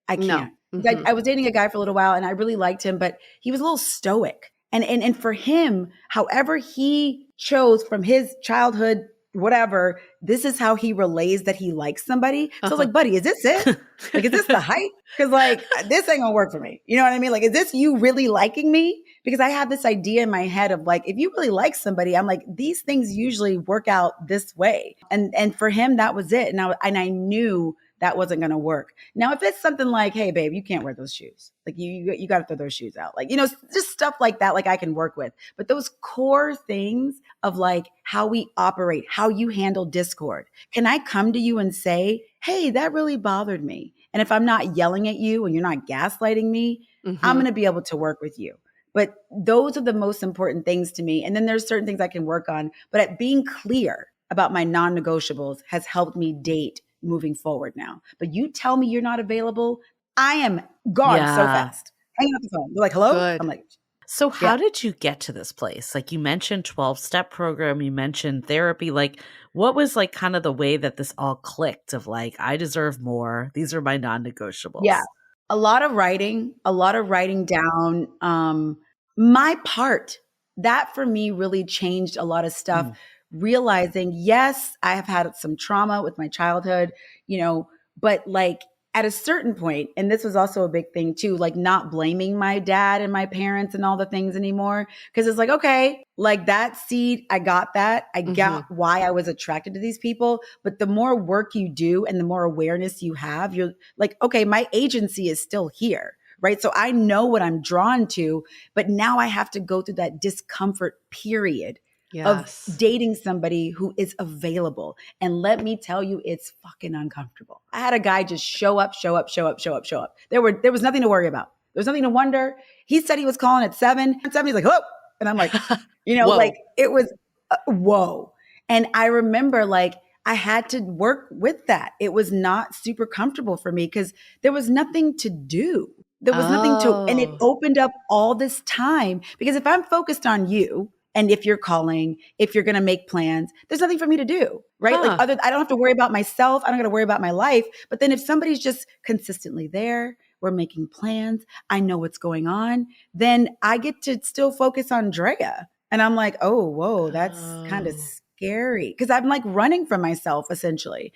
I can't. No. I was dating a guy for a little while and I really liked him, but he was a little stoic. And for him, however he chose from his childhood, whatever, this is how he relays that he likes somebody. So I was like, buddy, is this it? Like, is this the hype? Because like, this ain't gonna work for me. You know what I mean? Like, is this you really liking me? Because I have this idea in my head of like, if you really like somebody, I'm like, these things usually work out this way. And for him, that was it. And I knew that wasn't going to work. Now, if it's something like, hey, babe, you can't wear those shoes. Like, you got to throw those shoes out. Like, just stuff like that, like I can work with. But those core things of like how we operate, how you handle discord. Can I come to you and say, hey, that really bothered me? And if I'm not yelling at you and you're not gaslighting me, I'm going to be able to work with you. But those are the most important things to me. And then there's certain things I can work on. But at being clear about my non-negotiables has helped me date moving forward now. But you tell me you're not available, I am gone so fast. Hanging up the phone. You're like, hello? Good. I'm like, so how did you get to this place? Like, you mentioned 12-step program, you mentioned therapy. Like, what was like kind of the way that this all clicked of like, I deserve more. These are my non-negotiables. Yeah. A lot of writing down my part. That for me really changed a lot of stuff realizing, yes, I have had some trauma with my childhood, but like at a certain point, and this was also a big thing too, like not blaming my dad and my parents and all the things anymore. Cause it's like, okay, like that seed, I got that. I got why I was attracted to these people. But the more work you do and the more awareness you have, you're like, okay, my agency is still here. Right. So I know what I'm drawn to, but now I have to go through that discomfort period of dating somebody who is available. And let me tell you, it's fucking uncomfortable. I had a guy just show up. There was nothing to worry about. There was nothing to wonder. He said he was calling at 7. At 7, he's like, oh, and I'm like, like it was, whoa. And I remember like, I had to work with that. It was not super comfortable for me because there was nothing to do. There was nothing to, and it opened up all this time because if I'm focused on you, and if you're calling, if you're going to make plans, there's nothing for me to do, right? Like I don't have to worry about myself. I don't got to worry about my life. But then if somebody's just consistently there, we're making plans, I know what's going on, then I get to still focus on Drea. And I'm like, oh, whoa, that's kind of scary because I'm like running from myself essentially,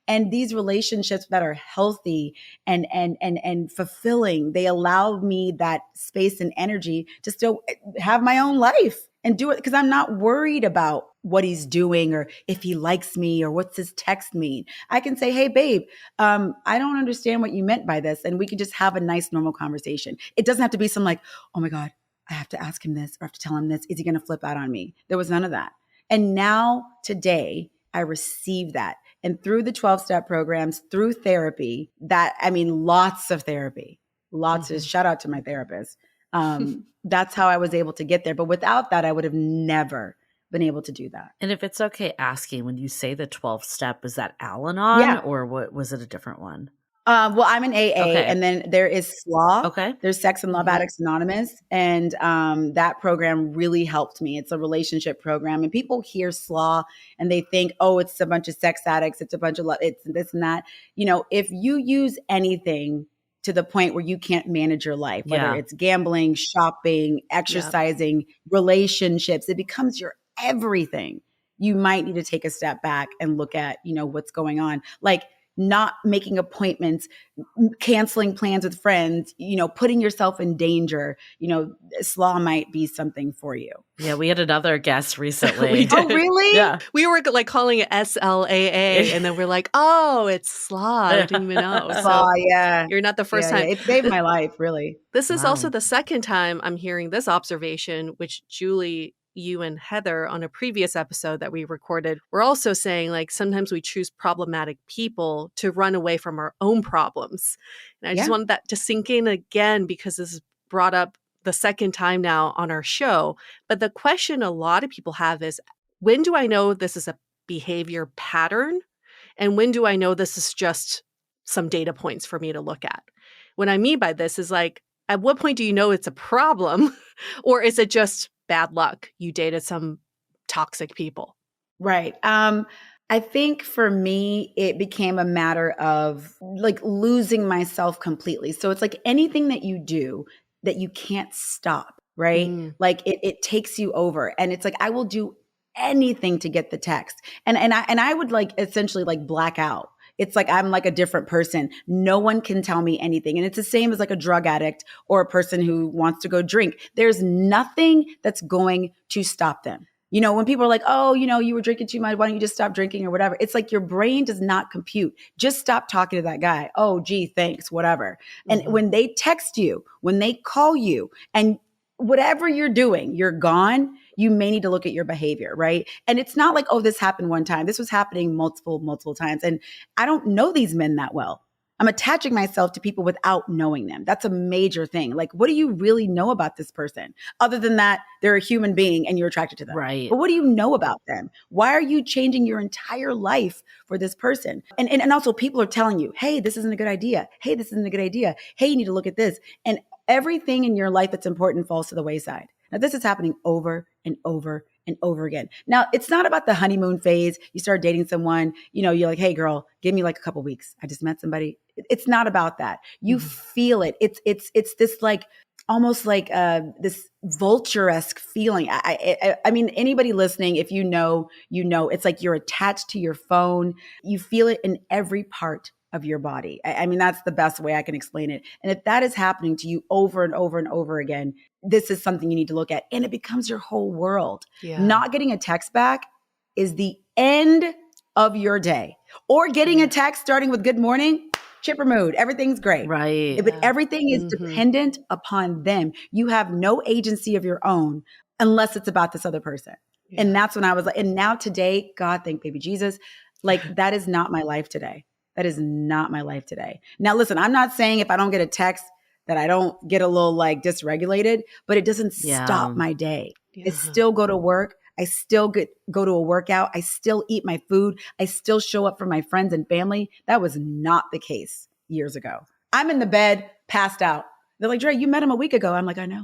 and these relationships that are healthy and fulfilling, they allow me that space and energy to still have my own life and do it because I'm not worried about what he's doing or if he likes me or what's his text mean. I can say, hey, babe, I don't understand what you meant by this. And we can just have a nice, normal conversation. It doesn't have to be some like, oh my God, I have to ask him this or I have to tell him this. Is he going to flip out on me? There was none of that. And now today I receive that. And through the 12-step programs, through therapy, lots of therapy, of shout out to my therapist. That's how I was able to get there. But without that, I would have never been able to do that. And if it's okay asking, when you say the 12th step, is that Al-Anon or what was it a different one? Well, I'm an AA, and then there is SLAW. Okay. There's Sex and Love Addicts Anonymous, and that program really helped me. It's a relationship program, and people hear SLAW and they think, oh, it's a bunch of sex addicts, it's a bunch of it's this and that. If you use anything to the point where you can't manage your life, whether it's gambling, shopping, exercising, relationships, it becomes your everything. You might need to take a step back and look at, what's going on. Like, not making appointments, canceling plans with friends, putting yourself in danger, SLAW might be something for you. Yeah, we had another guest recently. We did. Oh, really? Yeah. We were like calling it SLAA, and then we're like, oh, it's SLAW. I didn't even know. SLAW, yeah. You're not the first time. Yeah. It saved my life, really. This is also the second time I'm hearing this observation, which Julie, you and Heather on a previous episode that we recorded, we're also saying like sometimes we choose problematic people to run away from our own problems. And I just wanted that to sink in again because this is brought up the second time now on our show. But the question a lot of people have is, when do I know this is a behavior pattern? And when do I know this is just some data points for me to look at? What I mean by this is like, at what point do you know it's a problem? Or is it just bad luck? You dated some toxic people. Right. I think for me, it became a matter of like losing myself completely. So it's like anything that you do that you can't stop, right? Like it takes you over. And it's like, I will do anything to get the text. And I would like essentially like black out. It's like I'm like a different person. No one can tell me anything. And it's the same as like a drug addict or a person who wants to go drink. There's nothing that's going to stop them. When people are like, oh, you were drinking too much, why don't you just stop drinking or whatever? It's like your brain does not compute. Just stop talking to that guy. Oh, gee, thanks, whatever. And when they text you, when they call you, and whatever you're doing, you're gone, you may need to look at your behavior, right? And it's not like, oh, this happened one time. This was happening multiple times. And I don't know these men that well. I'm attaching myself to people without knowing them. That's a major thing. Like, what do you really know about this person? Other than that, they're a human being and you're attracted to them. Right. But what do you know about them? Why are you changing your entire life for this person? And also people are telling you, hey, this isn't a good idea. Hey, this isn't a good idea. Hey, you need to look at this. And everything in your life that's important falls to the wayside. Now, this is happening over and over and over again. Now, it's not about the honeymoon phase. You start dating someone, you're like, hey, girl, give me like a couple weeks. I just met somebody. It's not about that. You feel it. It's this like almost like this vulture-esque feeling. I mean, anybody listening, if you know, it's like you're attached to your phone. You feel it in every part of your body. I mean, that's the best way I can explain it. And if that is happening to you over and over and over again, this is something you need to look at. And it becomes your whole world. Yeah. Not getting a text back is the end of your day. Or getting a text starting with good morning, chipper mood, everything's great. Right. But everything is dependent upon them. You have no agency of your own unless it's about this other person. Yeah. And that's when I was like, and now today, God, thank baby Jesus, like that is not my life today. That is not my life today. Now, listen, I'm not saying if I don't get a text that I don't get a little like dysregulated, but it doesn't stop my day. I still go to work. I still go to a workout. I still eat my food. I still show up for my friends and family. That was not the case years ago. I'm in the bed, passed out. They're like, Dre, you met him a week ago. I'm like, I know.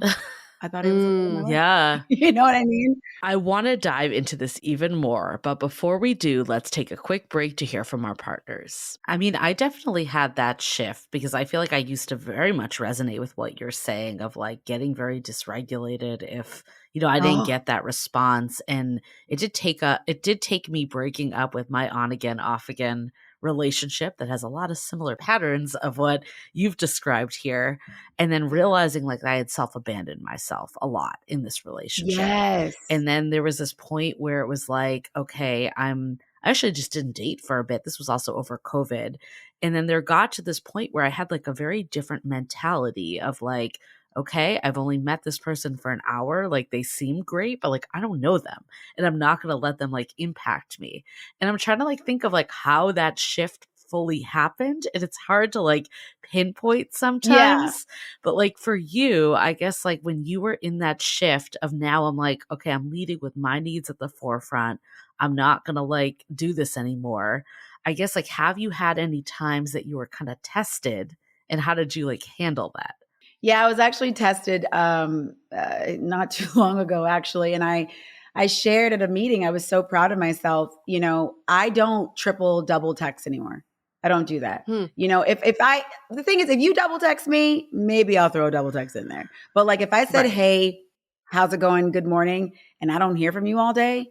I thought he was yeah. You know what I mean? I want to dive into this even more, but before we do, let's take a quick break to hear from our partners. I mean, I definitely had that shift because I feel like I used to very much resonate with what you're saying of like getting very dysregulated if, you know, I didn't get that response. And it did take me breaking up with my on again, off again relationship that has a lot of similar patterns of what you've described here, and then realizing like I had self-abandoned myself a lot in this relationship. Yes. And then there was this point where it was like, okay, I actually just didn't date for a bit. This was also over COVID. And then there got to this point where I had like a very different mentality of like, okay, I've only met this person for an hour. Like they seem great, but like I don't know them and I'm not going to let them like impact me. And I'm trying to like think of like how that shift fully happened. And it's hard to like pinpoint sometimes. But like for you, I guess like when you were in that shift of now I'm like, okay, I'm leading with my needs at the forefront. I'm not going to like do this anymore. I guess like have you had any times that you were kind of tested and how did you like handle that? Yeah, I was actually tested not too long ago, actually. And I shared at a meeting, I was so proud of myself. You know, I don't triple double text anymore. I don't do that. You know, the thing is, if you double text me, maybe I'll throw a double text in there. But like if I said, hey, how's it going? Good morning. And I don't hear from you all day,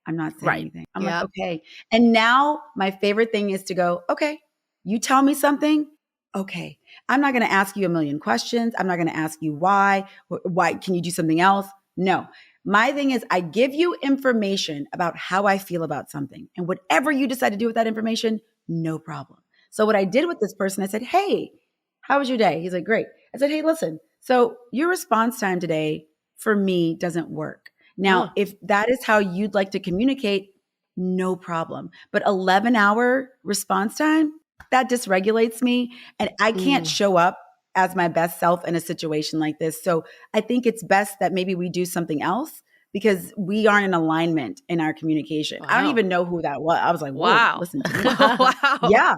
I'm not saying anything. I'm like, okay. And now my favorite thing is to go, okay, you tell me something. Okay. I'm not going to ask you a million questions. I'm not going to ask you why. Why can you do something else? No. My thing is I give you information about how I feel about something. And whatever you decide to do with that information, no problem. So what I did with this person, I said, hey, how was your day? He's like, great. I said, hey, listen, so your response time today for me doesn't work. Now, if that is how you'd like to communicate, no problem. But 11-hour response time, that dysregulates me and I can't show up as my best self in a situation like this. So I think it's best that maybe we do something else because we aren't in alignment in our communication. I don't even know who that was. I was like, wow, listen to me. Wow. Yeah.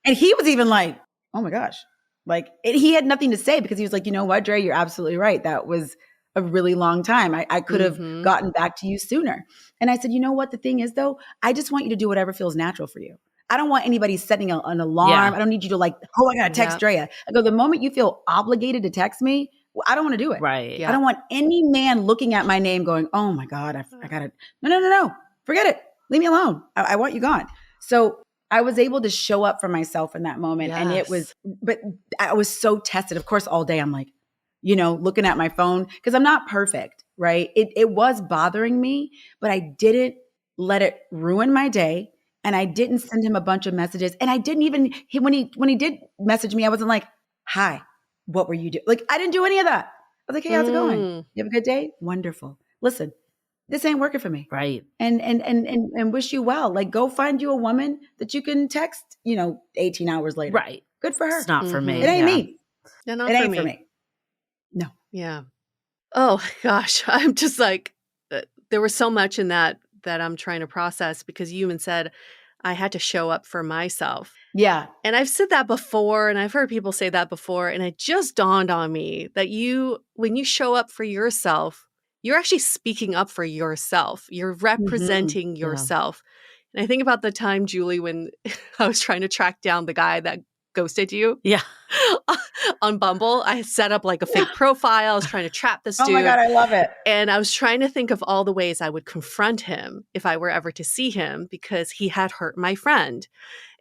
And he was even like, oh my gosh. Like he had nothing to say because he was like, you know what, Dre, you're absolutely right. That was a really long time. I could have gotten back to you sooner. And I said, you know what the thing is though? I just want you to do whatever feels natural for you. I don't want anybody setting an alarm. Yeah. I don't need you to like, oh, I got to text Drea. I go, the moment you feel obligated to text me, well, I don't want to do it. Right. Yeah. I don't want any man looking at my name going, oh my God, I got to, no. Forget it. Leave me alone. I want you gone. So I was able to show up for myself in that moment. Yes. And but I was so tested. Of course, all day I'm like, you know, looking at my phone because I'm not perfect, right? It was bothering me, but I didn't let it ruin my day. And I didn't send him a bunch of messages. And I didn't even, when he did message me, I wasn't like, hi, what were you doing? Like, I didn't do any of that. I was like, hey, how's it going? You have a good day? Wonderful. Listen, this ain't working for me. Right. And wish you well. Like, go find you a woman that you can text, 18 hours later. Right. Good for her. It's not for me. It ain't me. Yeah, not it for ain't me. for me. No. Yeah. Oh gosh. I'm just like, there was so much in that I'm trying to process because you even said I had to show up for myself. Yeah. And I've said that before and I've heard people say that before. And it just dawned on me that when you show up for yourself, you're actually speaking up for yourself. You're representing yourself. And I think about the time, Julie, when I was trying to track down the guy that ghosted you. Yeah. on Bumble. I set up like a fake profile. I was trying to trap this Oh dude. my God, I love it. And I was trying to think of all the ways I would confront him if I were ever to see him because he had hurt my friend.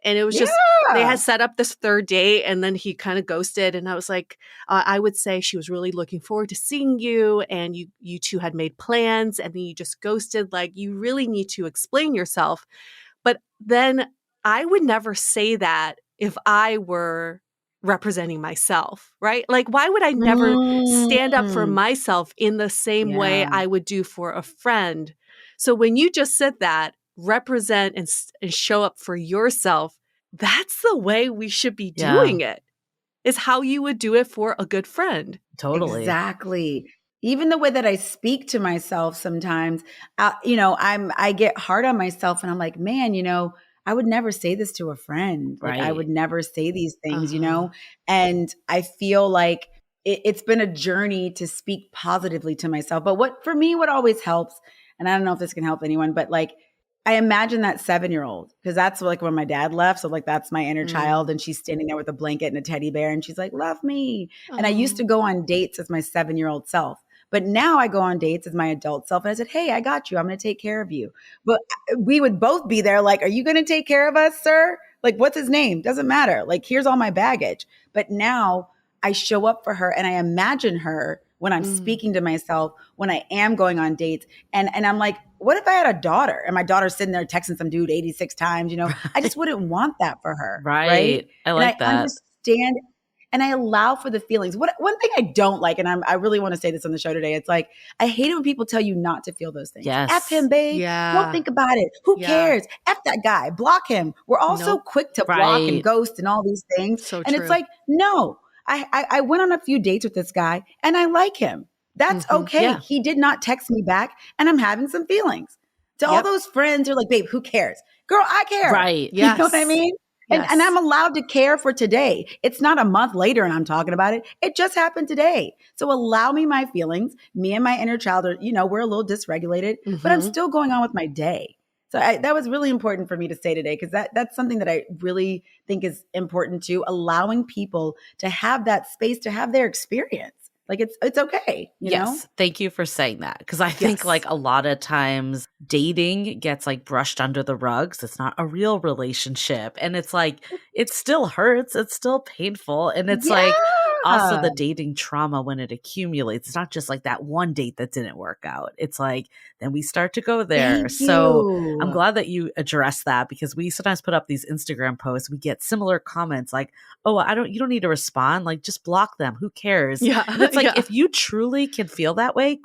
And it was just, they Yeah. had set up this third date and then he kind of ghosted. And I was like, I would say she was really looking forward to seeing you. And you two had made plans and then you just ghosted. Like, you really need to explain yourself. But then I would never say that if I were representing myself, right? Like, why would I never stand up for Mm. myself in the same way Yeah. I would do for a friend? So when you just said that, represent and show up for yourself, that's the way we should be doing it, is how you would do it for a good friend. Totally. Exactly. Even the way that I speak to myself sometimes, I get hard on myself and I'm like, man, I would never say this to a friend. Like I Right. would never say these things, Uh-huh. and I feel like it's been a journey to speak positively to myself. But what always helps, and I don't know if this can help anyone, but like, I imagine that 7-year-old, because that's like when my dad left. So like, that's my inner child. And she's standing there with a blanket and a teddy bear. And she's like, love me. And I used to go on dates as my 7-year-old self. But now I go on dates as my adult self. And I said, hey, I got you. I'm going to take care of you. But we would both be there like, are you going to take care of us, sir? Like, what's his name? Doesn't matter. Like, here's all my baggage. But now I show up for her and I imagine her when I'm speaking to myself, when I am going on dates. And I'm like, what if I had a daughter and my daughter's sitting there texting some dude 86 times, I just wouldn't want that for her. Right. I like and I that. understand and I allow for the feelings. One thing I don't like, and I really want to say this on the show today, it's like, I hate it when people tell you not to feel those things. Yes. F him, babe. Yeah. Don't think about it. Who Yeah. cares? F that guy. Block him. We're all so Nope. quick to block Right. and ghost and all these things. So and true. it's like, no, I went on a few dates with this guy and I like him. That's okay. Yeah. He did not text me back and I'm having some feelings. To all those friends who are like, babe, who cares? Girl, I care. Right. You know what I mean? Yes. And I'm allowed to care for today. It's not a month later and I'm talking about it. It just happened today. So allow me my feelings. Me and my inner child are, we're a little dysregulated, but I'm still going on with my day. So that was really important for me to say today, because that's something that I really think is important too, allowing people to have that space to have their experience. Like it's okay. You know? Thank you for saying that. Because I think like a lot of times dating gets like brushed under the rugs. It's not a real relationship. And it's like, it still hurts. It's still painful. And it's like also the dating trauma when it accumulates. It's not just like that one date that didn't work out. It's like, then we start to go there. So I'm glad that you addressed that, because we sometimes put up these Instagram posts. We get similar comments like, oh, you don't need to respond. Like, just block them. Who cares? Yeah. And it's like, if you truly can feel that way,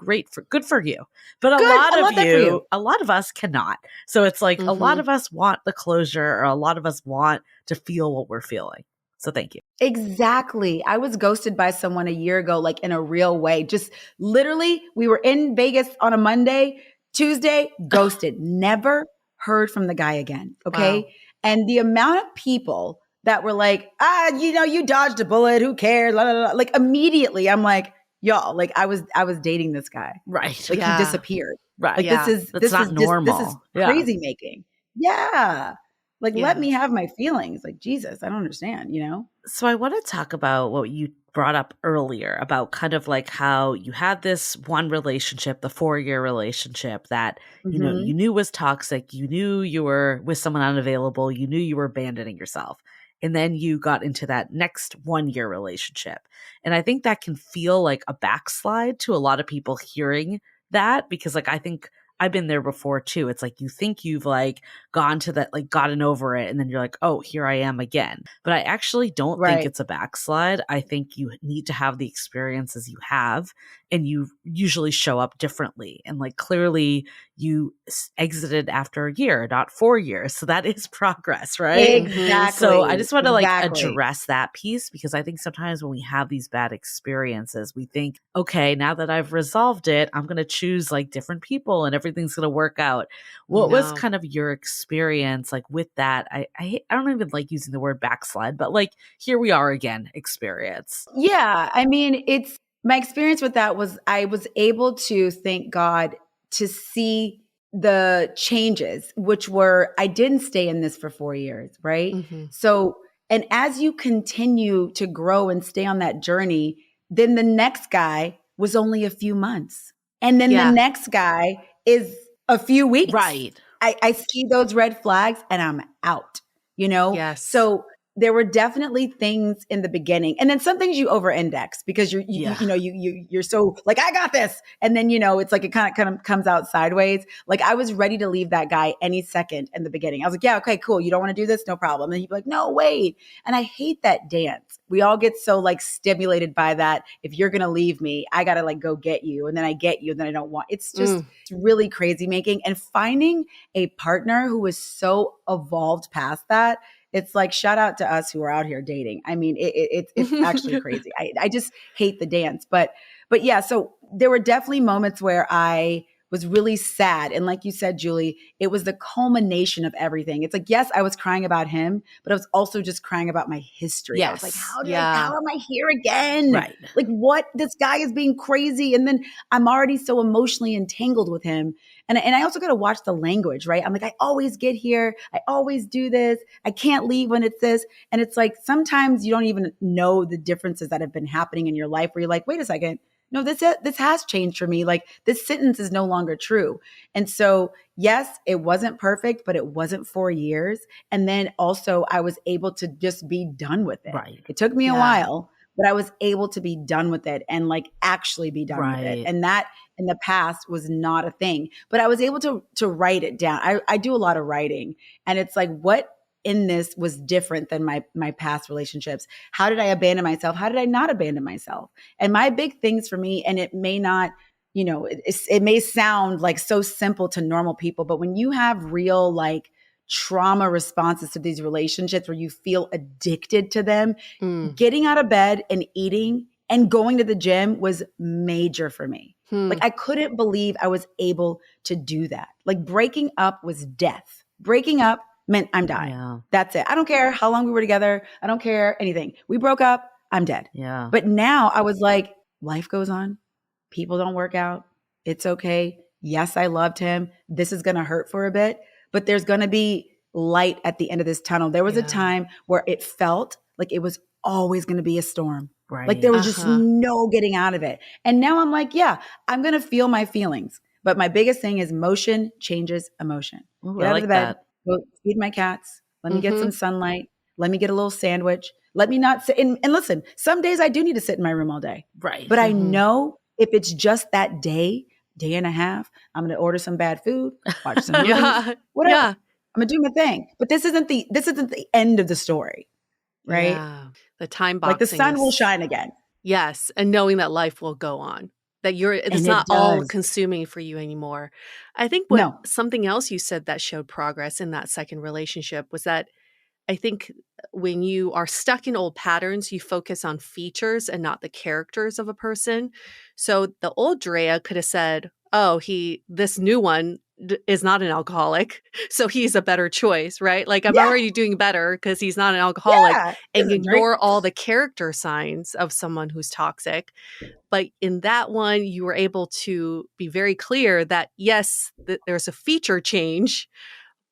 good for you. But a lot of us cannot. So it's like a lot of us want the closure, or a lot of us want to feel what we're feeling. So thank you. Exactly. I was ghosted by someone a year ago, like in a real way. Just literally, we were in Vegas on a Monday, Tuesday, ghosted. Never heard from the guy again. Okay. Wow. And the amount of people that were like, you dodged a bullet. Who cares? La, la, la. Like immediately, I'm like, y'all, like I was dating this guy. Right. Like he disappeared. Right. Like this is not normal. This is crazy making. Yeah. Like, let me have my feelings. Like, Jesus, I don't understand, So I want to talk about what you brought up earlier about kind of like how you had this one relationship, the 4-year relationship that, you knew was toxic. You knew you were with someone unavailable. You knew you were abandoning yourself. And then you got into that next 1-year relationship. And I think that can feel like a backslide to a lot of people hearing that, because like, I think I've been there before too. It's like, you think you've like gone to that, like gotten over it. And then you're like, oh, here I am again. But I actually don't think it's a backslide. I think you need to have the experiences you have, and you usually show up differently. And like, clearly you exited after a year, not 4 years. So that is progress, right? Exactly. So I just want to like address that piece, because I think sometimes when we have these bad experiences, we think, okay, now that I've resolved it, I'm going to choose like different people and everything's going to work out. What was kind of your experience like with that? I don't even like using the word backslide, but like, here we are again experience. Yeah. I mean, my experience with that was I was able to, thank God, to see the changes, which were, I didn't stay in this for 4 years, right? So And as you continue to grow and stay on that journey, then the next guy was only a few months. And then the next guy is a few weeks. Right. I see those red flags and I'm out, you know? Yes. So there were definitely things in the beginning, and then some things you over index because you're so like, I got this. And then, you know, it's like, it kind of comes out sideways. Like I was ready to leave that guy any second in the beginning. I was like, yeah, okay, cool. You don't want to do this? No problem. And he'd be like, no, wait. And I hate that dance. We all get so like stimulated by that. If you're going to leave me, I got to like go get you. And then I get you and then I don't want, it's just it's really crazy making, and finding a partner who is so evolved past that. It's like, shout out to us who are out here dating. I mean, it's actually crazy. I just hate the dance. But yeah, so there were definitely moments where I was really sad. And like you said, Julie, it was the culmination of everything. It's like, yes, I was crying about him, but I was also just crying about my history. I was like, how am I here again? Right. Like, what? This guy is being crazy. And then I'm already so emotionally entangled with him. And I also got to watch the language, right? I'm like, I always get here. I always do this. I can't leave when it's this. And it's like, sometimes you don't even know the differences that have been happening in your life where you're like, wait a second. No, this has changed for me. Like, this sentence is no longer true. And so, yes, it wasn't perfect, but it wasn't 4 years. And then also I was able to just be done with it. Right. It took me a while, but I was able to be done with it and like actually be done with it. And that in the past was not a thing, but I was able to write it down. I do a lot of writing, and it's like, what in this was different than my past relationships? How did I abandon myself? How did I not abandon myself? And my big things for me, and it may not, you know, it may sound like so simple to normal people, but when you have real like trauma responses to these relationships where you feel addicted to them, getting out of bed and eating and going to the gym was major for me. Like, I couldn't believe I was able to do that. Like, breaking up was death. Breaking up meant I'm dying. Yeah. That's it. I don't care how long we were together. I don't care anything. We broke up. I'm dead. Yeah. But now I was like, life goes on. People don't work out. It's okay. Yes, I loved him. This is going to hurt for a bit, but there's going to be light at the end of this tunnel. There was a time where it felt like it was always going to be a storm. Right. Like there was just no getting out of it. And now I'm like, yeah, I'm going to feel my feelings. But my biggest thing is motion changes emotion. Ooh, Get I out like of the bed, that. go feed my cats. Let me get some sunlight. Let me get a little sandwich. Let me not sit. And listen, some days I do need to sit in my room all day. Right. But I know if it's just that day and a half, I'm going to order some bad food, watch some movies, whatever. Yeah. I'm going to do my thing. But this isn't the end of the story, right? Yeah. The time boxing. Like the sun will shine again. Yes. And knowing that life will go on, that it's not all consuming for you anymore. I think something else you said that showed progress in that second relationship was that I think when you are stuck in old patterns, you focus on features and not the characters of a person. So the old Drea could have said, oh, this new one is not an alcoholic, so he's a better choice, right? Like, I'm already doing better because he's not an alcoholic, and ignore all the character signs of someone who's toxic. But in that one, you were able to be very clear that, yes, there's a feature change,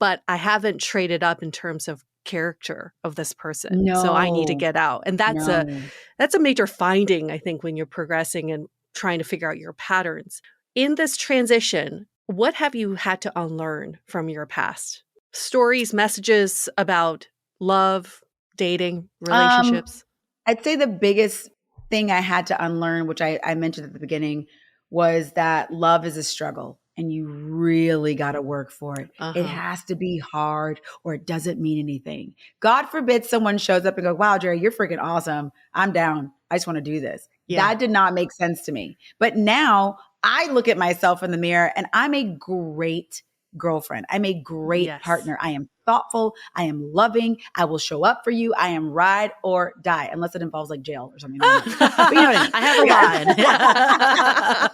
but I haven't traded up in terms of character of this person. So I need to get out. And that's a major finding, I think, when you're progressing and trying to figure out your patterns. In this transition, what have you had to unlearn from your past? Stories, messages about love, dating, relationships? I'd say the biggest thing I had to unlearn, which I mentioned at the beginning, was that love is a struggle and you really got to work for it. It has to be hard or it doesn't mean anything. God forbid someone shows up and goes, wow, Jerry, you're freaking awesome. I'm down. I just want to do this. Yeah. That did not make sense to me. But now I look at myself in the mirror and I'm a great girlfriend. I'm a great partner. I am thoughtful. I am loving. I will show up for you. I am ride or die, unless it involves like jail or something. But you know what I mean? I have a line.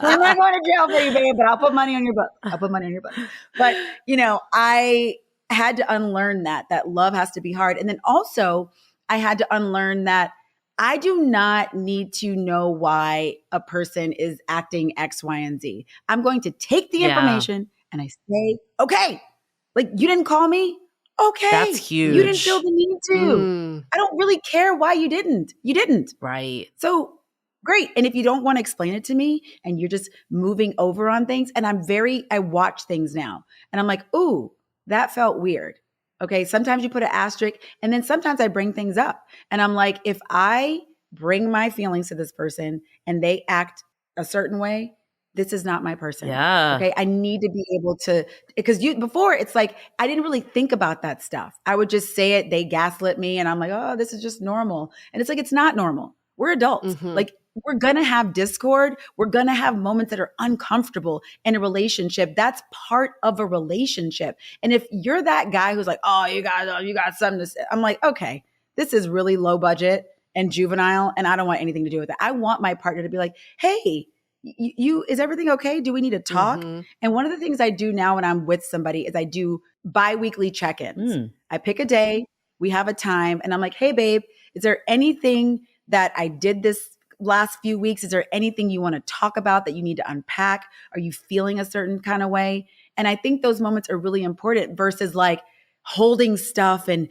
I'm not going to jail for you, babe, but I'll put money on your book. But, you know, I had to unlearn that love has to be hard. And then also I had to unlearn that I do not need to know why a person is acting X, Y, and Z. I'm going to take the information and I say, okay, like you didn't call me. Okay. That's You didn't feel huge. the need to. Mm. I don't really care why you didn't. You didn't. Right. So great. And if you don't want to explain it to me and you're just moving over on things, and I watch things now and I'm like, ooh, that felt weird. Okay. Sometimes you put an asterisk and then sometimes I bring things up and I'm like, if I bring my feelings to this person and they act a certain way, this is not my person. Yeah. Okay. I need to be able to, because before it's like, I didn't really think about that stuff. I would just say it. They gaslit me and I'm like, oh, this is just normal. And it's like, it's not normal. We're adults. Mhm. Like, we're going to have discord. We're going to have moments that are uncomfortable in a relationship. That's part of a relationship. And if you're that guy who's like, oh, you got something to say. I'm like, okay, this is really low budget and juvenile. And I don't want anything to do with it. I want my partner to be like, hey, is everything okay? Do we need to talk? Mhm. And one of the things I do now when I'm with somebody is I do bi-weekly check-ins. I pick a day, we have a time, and I'm like, hey, babe, is there anything that I did this last few weeks? Is there anything you want to talk about that you need to unpack? Are you feeling a certain kind of way? And I think those moments are really important versus like holding stuff and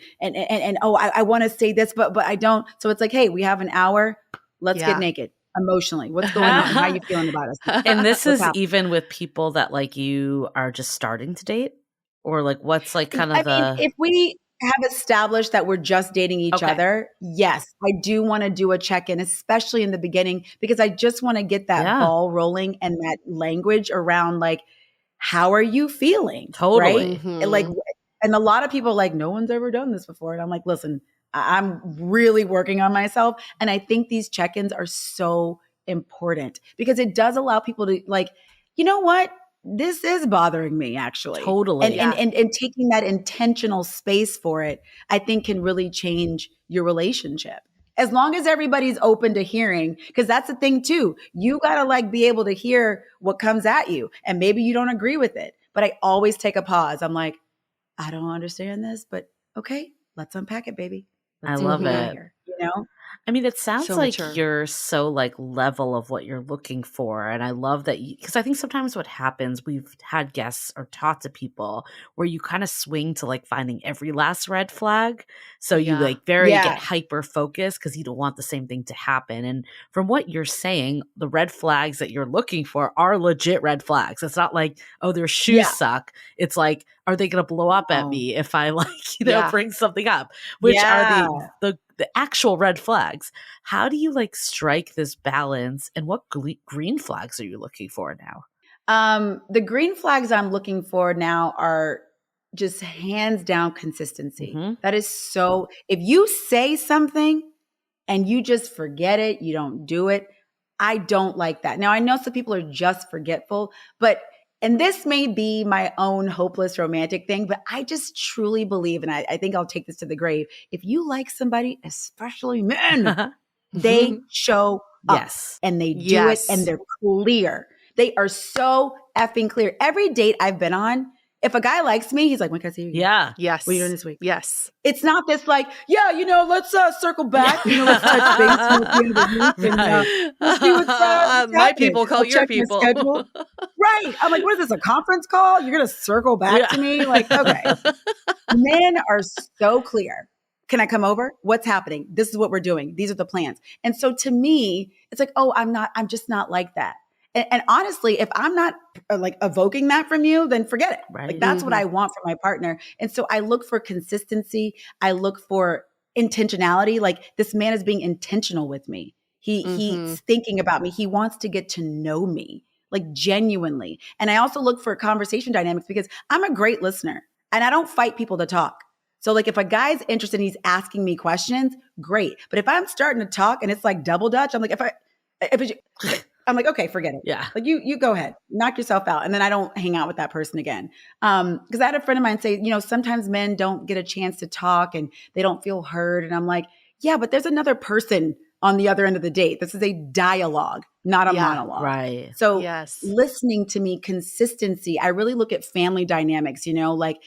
oh, I want to say this, but I don't. So it's like, hey, we have an hour. Let's get Yeah. naked emotionally. What's going on? How are you feeling about us? And this What's is happening? even with people that like you are just starting to date? Or like what's like kind of I mean, if we have established that we're just dating each Okay. other, yes, I do want to do a check-in, especially in the beginning, because I just want to get that Yeah. ball rolling and that language around like, how are you feeling? Totally. Right? And like, and a lot of people are like, no one's ever done this before. And I'm like, listen, I'm really working on myself. And I think these check-ins are so important because it does allow people to like, you know what? This is bothering me actually. Totally. And taking that intentional space for it, I think can really change your relationship. As long as everybody's open to hearing, because that's the thing too. You got to like be able to hear what comes at you. And maybe you don't agree with it. But I always take a pause. I'm like, I don't understand this, but okay, let's unpack it, baby. I Let's see what love we got it. here. You know? I mean, it sounds So like mature. you're so like level of what you're looking for. And I love that because I think sometimes what happens, we've had guests or talked to people where you kind of swing to like finding every last red flag. So you Yeah. like get Yeah. hyper focused because you don't want the same thing to happen. And from what you're saying, the red flags that you're looking for are legit red flags. It's not like, oh, their shoes Yeah. suck. It's like, are they going to blow up at No. me if I like, Yeah. bring something up? Which Yeah. are the actual red flags. How do you like strike this balance and what green flags are you looking for now? The green flags I'm looking for now are just hands down consistency. Mhm. That is so, if you say something and you just forget it, you don't do it, I don't like that. Now, I know some people are just forgetful, and this may be my own hopeless romantic thing, but I just truly believe, and I think I'll take this to the grave. If you like somebody, especially men, they show up Yes. and they do Yes. it and they're clear. They are so effing clear. Every date I've been on, if a guy likes me, he's like, when can I see you again? Yeah. Yes. What are you doing this week? Yes. It's not this like, yeah, let's circle back. Let's touch base at the end of the week. And let's see what's My happening. people call I'll your check my people. schedule. Right. I'm like, what is this, a conference call? You're going to circle back to me? Like, okay. Men are so clear. Can I come over? What's happening? This is what we're doing. These are the plans. And so to me, it's like, oh, I'm just not like that. And honestly, if I'm not like evoking that from you, then forget it. Right. Like that's what I want from my partner. And so I look for consistency. I look for intentionality. Like this man is being intentional with me. He's thinking about me. He wants to get to know me, like genuinely. And I also look for conversation dynamics because I'm a great listener and I don't fight people to talk. So like if a guy's interested and he's asking me questions, great. But if I'm starting to talk and it's like double Dutch, I'm like, I'm like, okay, forget it. Yeah. Like you go ahead, knock yourself out. And then I don't hang out with that person again. Because I had a friend of mine say, sometimes men don't get a chance to talk and they don't feel heard. And I'm like, yeah, but there's another person on the other end of the date. This is a dialogue, not a monologue. Right. So Yes. listening to me, consistency. I really look at family dynamics, like,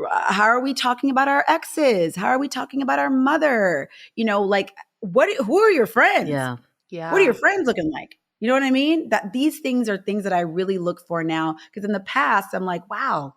how are we talking about our exes? How are we talking about our mother? Like who are your friends? Yeah. Yeah. What are your friends looking like? You know what I mean? That these things are things that I really look for now. Because in the past, I'm like, wow,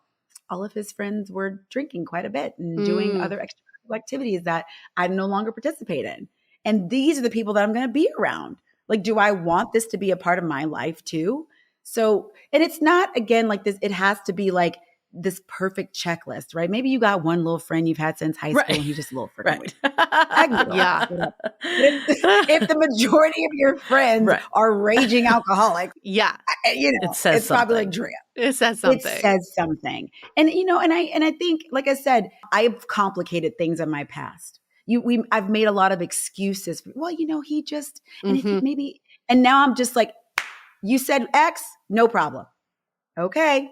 all of his friends were drinking quite a bit and doing other extracurricular activities that I no longer participate in. And these are the people that I'm going to be around. Like, do I want this to be a part of my life too? So, and it's not, again, like this, it has to be like this perfect checklist, right? Maybe you got one little friend you've had since high school and he's just a little freaking weird. I can get over Yeah. that. But if the majority of your friends are raging alcoholics, Yeah. It says it's probably something. like Drea. It says something. It says something. And, and I think, like I said, I've complicated things in my past. I've made a lot of excuses. Well, he just, and if maybe, and now I'm just like, you said X, no problem. Okay.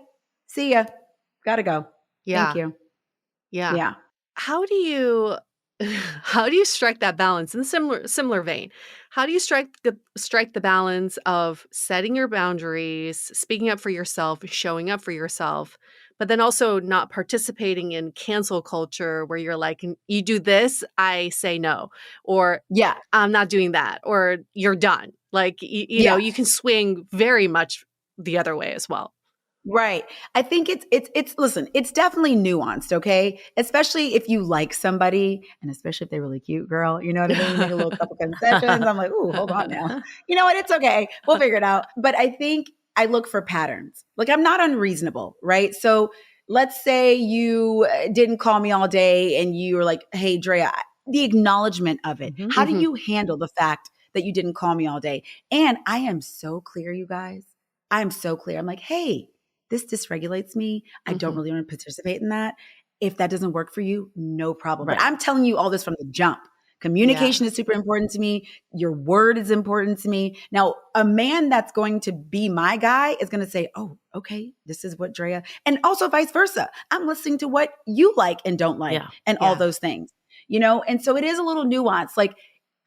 See ya. Gotta go. Yeah. Thank you. Yeah. Yeah. How do you strike that balance in similar vein? How do you strike the balance of setting your boundaries, speaking up for yourself, showing up for yourself, but then also not participating in cancel culture where you're like, you do this, I say no, or I'm not doing that, or you're done. Like, you know, you can swing very much the other way as well. Right. I think it's listen, it's definitely nuanced, okay? Especially if you like somebody and especially if they're really cute, girl, you know what I mean? You make a little couple concessions. I'm like, ooh, hold on now. You know what? It's okay. We'll figure it out. But I think I look for patterns. Like, I'm not unreasonable, right? So let's say you didn't call me all day and you were like, hey, Drea, the acknowledgement of it. How do you handle the fact that you didn't call me all day? And I am so clear, you guys. I'm so clear. I'm like, hey, this dysregulates me. I don't really want to participate in that. If that doesn't work for you, no problem. But I'm telling you all this from the jump. Communication is super important to me. Your word is important to me. Now, a man that's going to be my guy is going to say, oh, okay, this is what Drea, and also vice versa. I'm listening to what you like and don't like and all those things, And so it is a little nuanced. Like,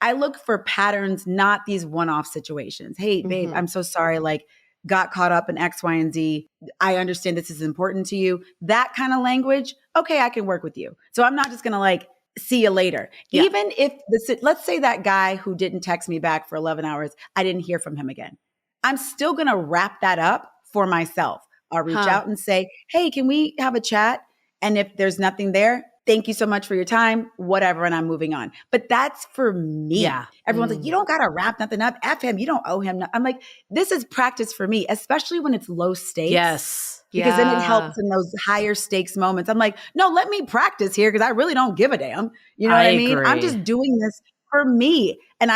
I look for patterns, not these one-off situations. Hey, babe, I'm so sorry. Like, got caught up in X, Y, and Z. I understand this is important to you. That kind of language, okay, I can work with you. So I'm not just going to like, see you later. Even if let's say that guy who didn't text me back for 11 hours, I didn't hear from him again. I'm still going to wrap that up for myself. I'll reach out and say, hey, can we have a chat? And if there's nothing there, thank you so much for your time, whatever, and I'm moving on. But that's for me. Yeah. Everyone's like, you don't got to wrap nothing up. F him. You don't owe him. I'm like, this is practice for me, especially when it's low stakes. Yes. Because then it helps in those higher stakes moments. I'm like, no, let me practice here because I really don't give a damn. You know what I mean? Agree. I'm just doing this for me. And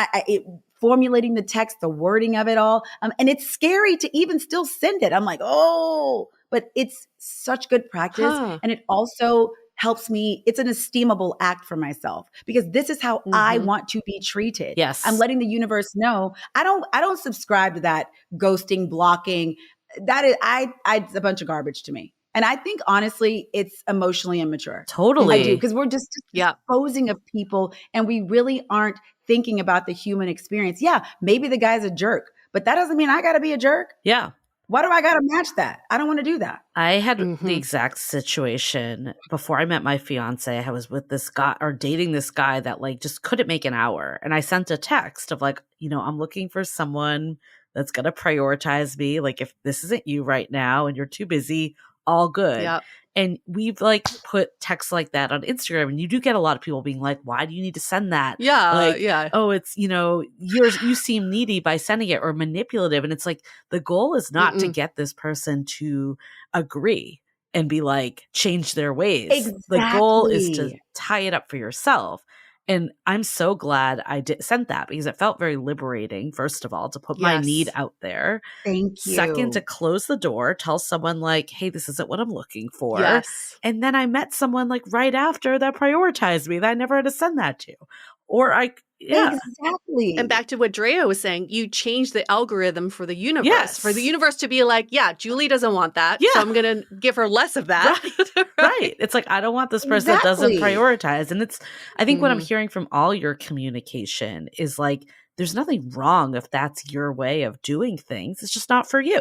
formulating the text, the wording of it all. And it's scary to even still send it. I'm like, oh, but it's such good practice. And it also helps me. It's an esteemable act for myself because this is how I want to be treated. Yes. I'm letting the universe know. I don't subscribe to that ghosting, blocking. That is, it's a bunch of garbage to me. And I think honestly, it's emotionally immature. Totally. I do. Because we're just disposing of people and we really aren't thinking about the human experience. Yeah, maybe the guy's a jerk, but that doesn't mean I got to be a jerk. Yeah. Why do I got to match that? I don't want to do that. I had the exact situation before I met my fiance. I was with this guy or dating this guy that like just couldn't make an hour. And I sent a text of like, I'm looking for someone that's going to prioritize me. Like if this isn't you right now and you're too busy, all good. Yep. And we've like put texts like that on Instagram and you do get a lot of people being like, why do you need to send that? Yeah. Like, oh, it's, you seem needy by sending it or manipulative. And it's like, the goal is not to get this person to agree and be like, change their ways. Exactly. The goal is to tie it up for yourself. And I'm so glad I sent that because it felt very liberating, first of all, to put my need out there. Thank you. Second, to close the door, tell someone like, hey, this isn't what I'm looking for. Yes. And then I met someone like right after that prioritized me that I never had to send that to. Or Exactly. And back to what Drea was saying, you change the algorithm for the universe. Yes. For the universe to be like, yeah, Julie doesn't want that. So I'm going to give her less of that. Right. It's like, I don't want this person that doesn't prioritize. And I think what I'm hearing from all your communication is like, there's nothing wrong if that's your way of doing things. It's just not for you.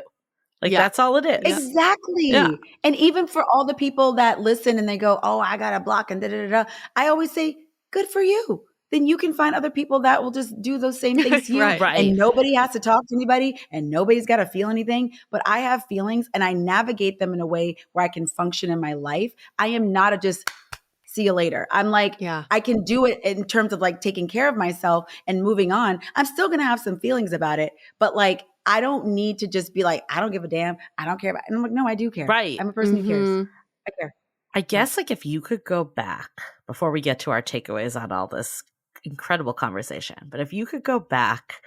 Like, that's all it is. Exactly. Yeah. And even for all the people that listen and they go, oh, I got to block and da-da-da-da. I always say, good for you. then you can find other people that will just do those same things to you. Right. Right. And nobody has to talk to anybody and nobody's got to feel anything. But I have feelings and I navigate them in a way where I can function in my life. I am not a just see you later. I'm like, Yeah. I can do it in terms of like taking care of myself and moving on. I'm still going to have some feelings about it, but like, I don't need to just be like, I don't give a damn. I don't care about it. And I'm like, no, I do care. Right. I'm a person who cares. Mhm. I care. I guess like if you could go back before we get to our takeaways on all this incredible conversation, but if you could go back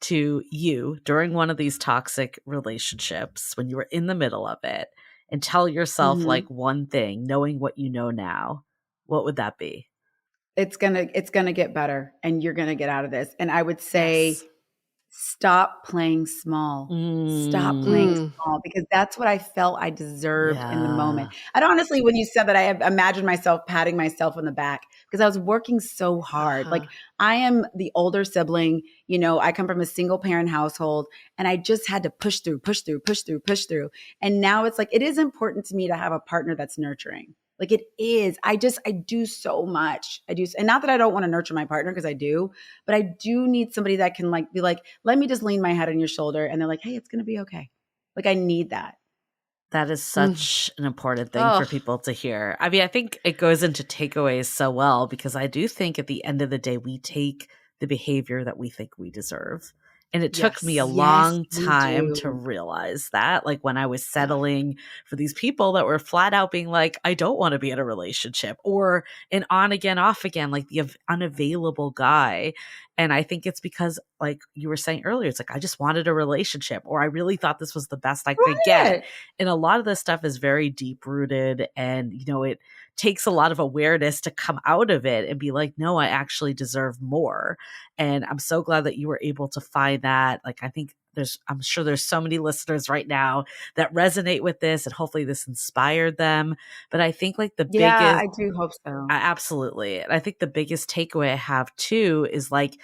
to you during one of these toxic relationships when you were in the middle of it and tell yourself Mhm. like one thing, knowing what you know now, what would that be? It's gonna get better and you're gonna get out of this. And I would say, Yes. stop playing small. Stop playing Mm. small because that's what I felt I deserved in the moment. Yeah. And honestly, when you said that, I have imagined myself patting myself on the back because I was working so hard. Uh-huh. Like I am the older sibling, you know, I come from a single parent household and I just had to push through, push through, push through, push through. And now it's like, it is important to me to have a partner that's nurturing. Like it is. I do so much. I do. And not that I don't want to nurture my partner because I do, but I do need somebody that can like be like, let me just lean my head on your shoulder. And they're like, hey, it's going to be okay. Like I need that. That is Mm. such an important thing Oh. for people to hear. I mean, I think it goes into takeaways so well because I do think at the end of the day, we take the behavior that we think we deserve. And it took me a Yes. long Yes, we time do. to realize that, like when I was settling for these people that were flat out being like, I don't want to be in a relationship, or an on again, off again, like the unavailable guy. And I think it's because, like you were saying earlier, it's like, I just wanted a relationship, or I really thought this was the best I could get. Right. And a lot of this stuff is very deep rooted, and, you know, it takes a lot of awareness to come out of it and be like, no, I actually deserve more. And I'm so glad that you were able to find that. Like, I think I'm sure there's so many listeners right now that resonate with this, and hopefully this inspired them. But I think like the Yeah, biggest, I do hope so. absolutely. And I think the biggest takeaway I have too is like,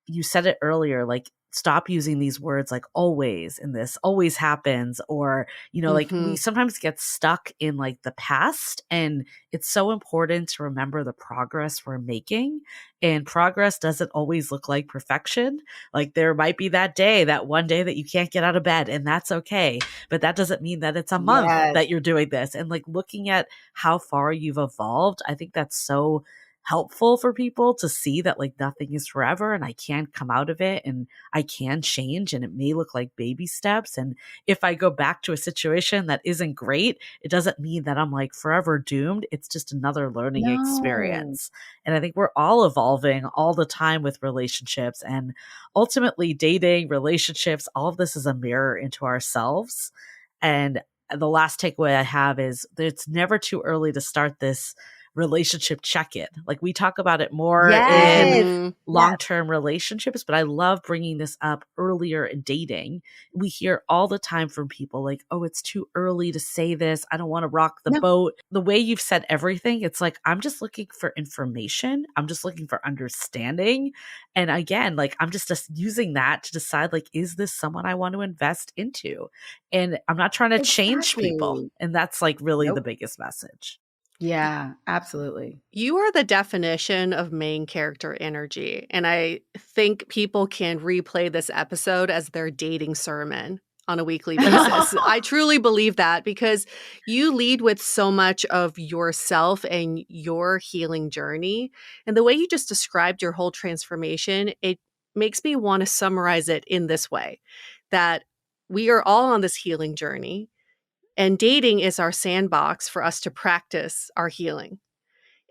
you said it earlier, like, stop using these words like always and this always happens, or, you know, like we Mhm. sometimes get stuck in like the past, and it's so important to remember the progress we're making. And progress doesn't always look like perfection. Like there might be that one day that you can't get out of bed, and that's okay. But that doesn't mean that it's a month Yes. that you're doing this. And like looking at how far you've evolved, I think that's so helpful for people to see that like nothing is forever, and I can come out of it, and I can change, and it may look like baby steps. And if I go back to a situation that isn't great, it doesn't mean that I'm like forever doomed. It's just another learning No. experience. And I think we're all evolving all the time with relationships, and ultimately dating, relationships, all of this is a mirror into ourselves. And the last takeaway I have is that it's never too early to start this relationship check-in. Like we talk about it more in Yes. Mhm. Yes. long-term relationships, but I love bringing this up earlier in dating. We hear all the time from people like, oh, it's too early to say this. I don't want to rock the No. boat. The way you've said everything, it's like, I'm just looking for information. I'm just looking for understanding. And again, like I'm just using that to decide, like, is this someone I want to invest into? And I'm not trying to change people. Exactly. And that's like really the Nope. biggest message. Yeah, absolutely. You are the definition of main character energy. And I think people can replay this episode as their dating sermon on a weekly basis. I truly believe that because you lead with so much of yourself and your healing journey. And the way you just described your whole transformation, it makes me want to summarize it in this way, that we are all on this healing journey, and dating is our sandbox for us to practice our healing.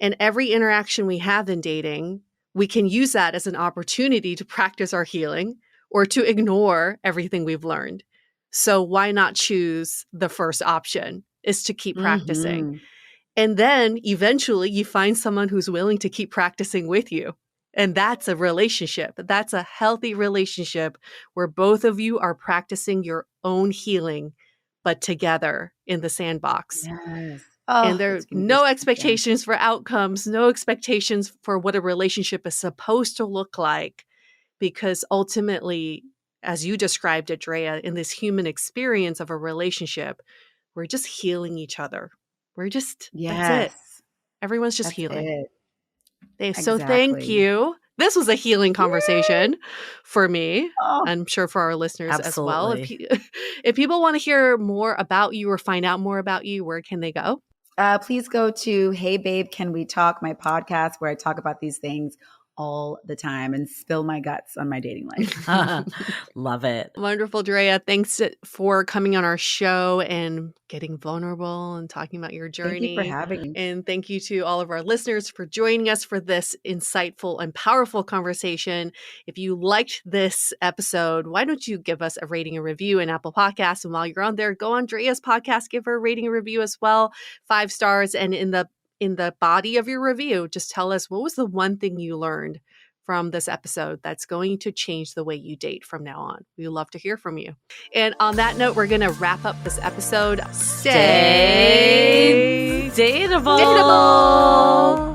And every interaction we have in dating, we can use that as an opportunity to practice our healing or to ignore everything we've learned. So why not choose the first option is to keep practicing. Mhm. And then eventually you find someone who's willing to keep practicing with you. And that's a relationship. That's a healthy relationship where both of you are practicing your own healing, but together in the sandbox. Yes. And Oh, there are it's gonna be no yeah. expectations for outcomes, no expectations for what a relationship is supposed to look like. Because ultimately, as you described it, Drea, in this human experience of a relationship, we're just healing each other. That's it. Yes. Everyone's just That's healing. it. So thank Exactly. you This was a healing conversation for me. Oh, I'm sure for our listeners as well. Absolutely. If people want to hear more about you or find out more about you, where can they go? please go to Hey Babe, Can We Talk, my podcast, where I talk about these things all the time and spill my guts on my dating life. Love it. Wonderful, Drea. Thanks for coming on our show and getting vulnerable and talking about your journey. Thank you for having me. And thank you to all of our listeners for joining us for this insightful and powerful conversation. If you liked this episode, why don't you give us a rating and review in Apple Podcasts? And while you're on there, go on Drea's podcast, give her a rating and review as well, 5 stars. And in the body of your review, just tell us what was the one thing you learned from this episode that's going to change the way you date from now on. We love to hear from you. And on that note, we're going to wrap up this episode. Stay Dateable. dateable.